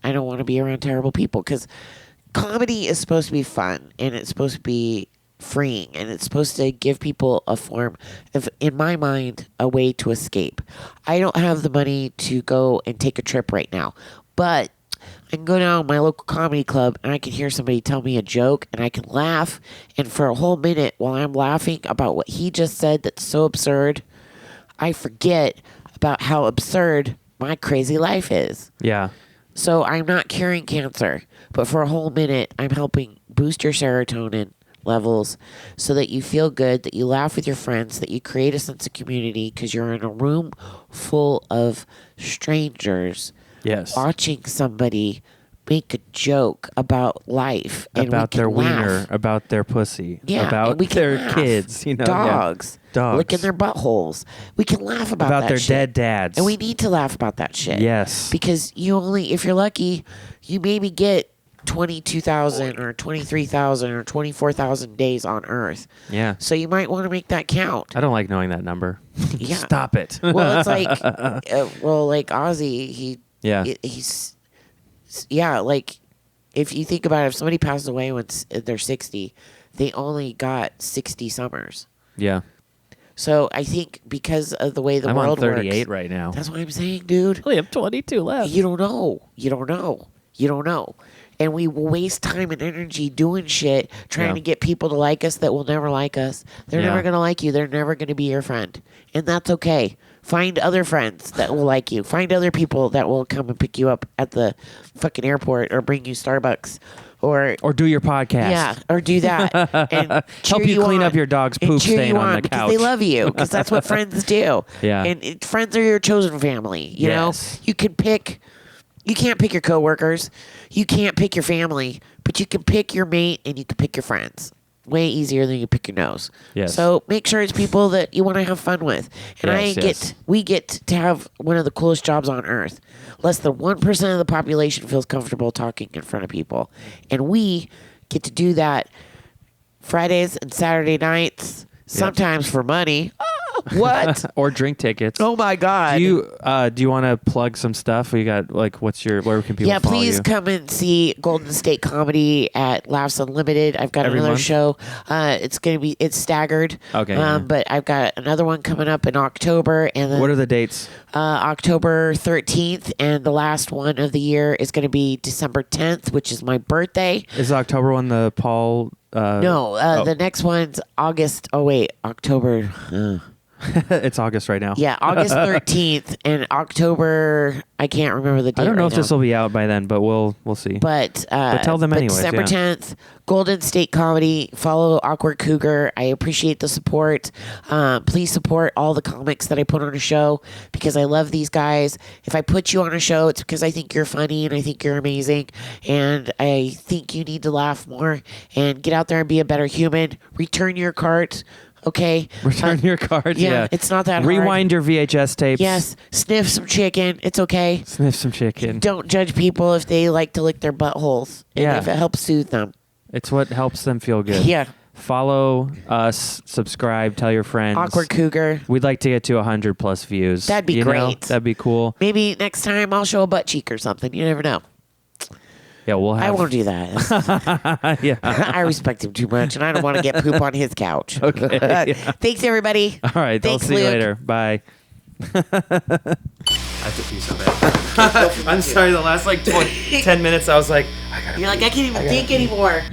I don't want to be around terrible people, because comedy is supposed to be fun, and it's supposed to be freeing, and it's supposed to give people a form of, in my mind, a way to escape. I don't have the money to go and take a trip right now, but I can go down to my local comedy club and I can hear somebody tell me a joke and I can laugh, and for a whole minute while I'm laughing about what he just said that's so absurd, I forget about how absurd my crazy life is. Yeah. So I'm not curing cancer, but for a whole minute I'm helping boost your serotonin levels so that you feel good, that you laugh with your friends, that you create a sense of community because you're in a room full of strangers. Yes. Watching somebody make a joke about life and about their laugh. wiener, about their pussy, Yeah, about and we can their laugh. kids, dogs, Dogs. licking their buttholes. We can laugh about that their shit. dead dads. And we need to laugh about that shit. Yes. Because you only, if you're lucky, you maybe get 22,000 or 23,000 or 24,000 days on Earth. Yeah. So you might want to make that count. I don't like knowing that number. Yeah. Stop it. Well, it's like, like Ozzy, he's like, if you think about it, if somebody passes away when they're 60, they only got 60 summers. Yeah. So I think because of the way the I'm world on 38 works, right now. that's what I'm saying, dude. I only have 22 left. You don't know. And we will waste time and energy doing shit, trying to get people to like us that will never like us. They're never going to like you. They're never going to be your friend. And that's okay. Find other friends that will like you. Find other people that will come and pick you up at the fucking airport or bring you Starbucks. Or do your podcast. Yeah, or do that. And help you clean up your dog's poop stain on the because couch. they love you, because that's what friends do. Yeah. And friends are your chosen family. You know, you can't pick your coworkers, you can't pick your family, but you can pick your mate and you can pick your friends. Way easier than you pick your nose. Yes. So make sure it's people that you want to have fun with. And we get to have one of the coolest jobs on earth. Less than 1% of the population feels comfortable talking in front of people. And we get to do that Fridays and Saturday nights, sometimes for money. What? Or drink tickets. Oh my God. Do you want to plug some stuff? We got where can people follow please you? come and see Golden State Comedy at Laughs Unlimited. I've got Every another month? show. It's staggered. Okay. But I've got another one coming up in October, and then What are the dates? October 13th, and the last one of the year is going to be December 10th, which is my birthday. Is October one the Paul? No, the next one's August. Oh wait, October. It's August right now. Yeah, August 13th and October. I can't remember the date. I don't know if now. this will be out by then, but we'll see. But tell them anyways, December yeah. 10th, Golden State Comedy. Follow Awkward Cougar. I appreciate the support. Please support all the comics that I put on a show, because I love these guys. If I put you on a show, it's because I think you're funny and I think you're amazing, and I think you need to laugh more and get out there and be a better human. Return your carts. Okay. Return your cards. Yeah, it's not that hard. Rewind your VHS tapes. Yes. Sniff some chicken. It's okay. Sniff some chicken. Don't judge people if they like to lick their buttholes. And Yeah. if it helps soothe them. It's what helps them feel good. Yeah. Follow us, subscribe, tell your friends. Awkward Cougar. We'd like to get to 100+ views. That'd be great. That'd be cool. Maybe next time I'll show a butt cheek or something. You never know. Yeah, we'll have. I won't do that. Yeah. I respect him too much, and I don't want to get poop on his couch. Okay. Yeah. Thanks, everybody. All right. Thanks, I'll see you Luke. later. Bye. I have to pee so bad. I'm sorry. The last 10 minutes, I was like, You're like, I can't even think anymore.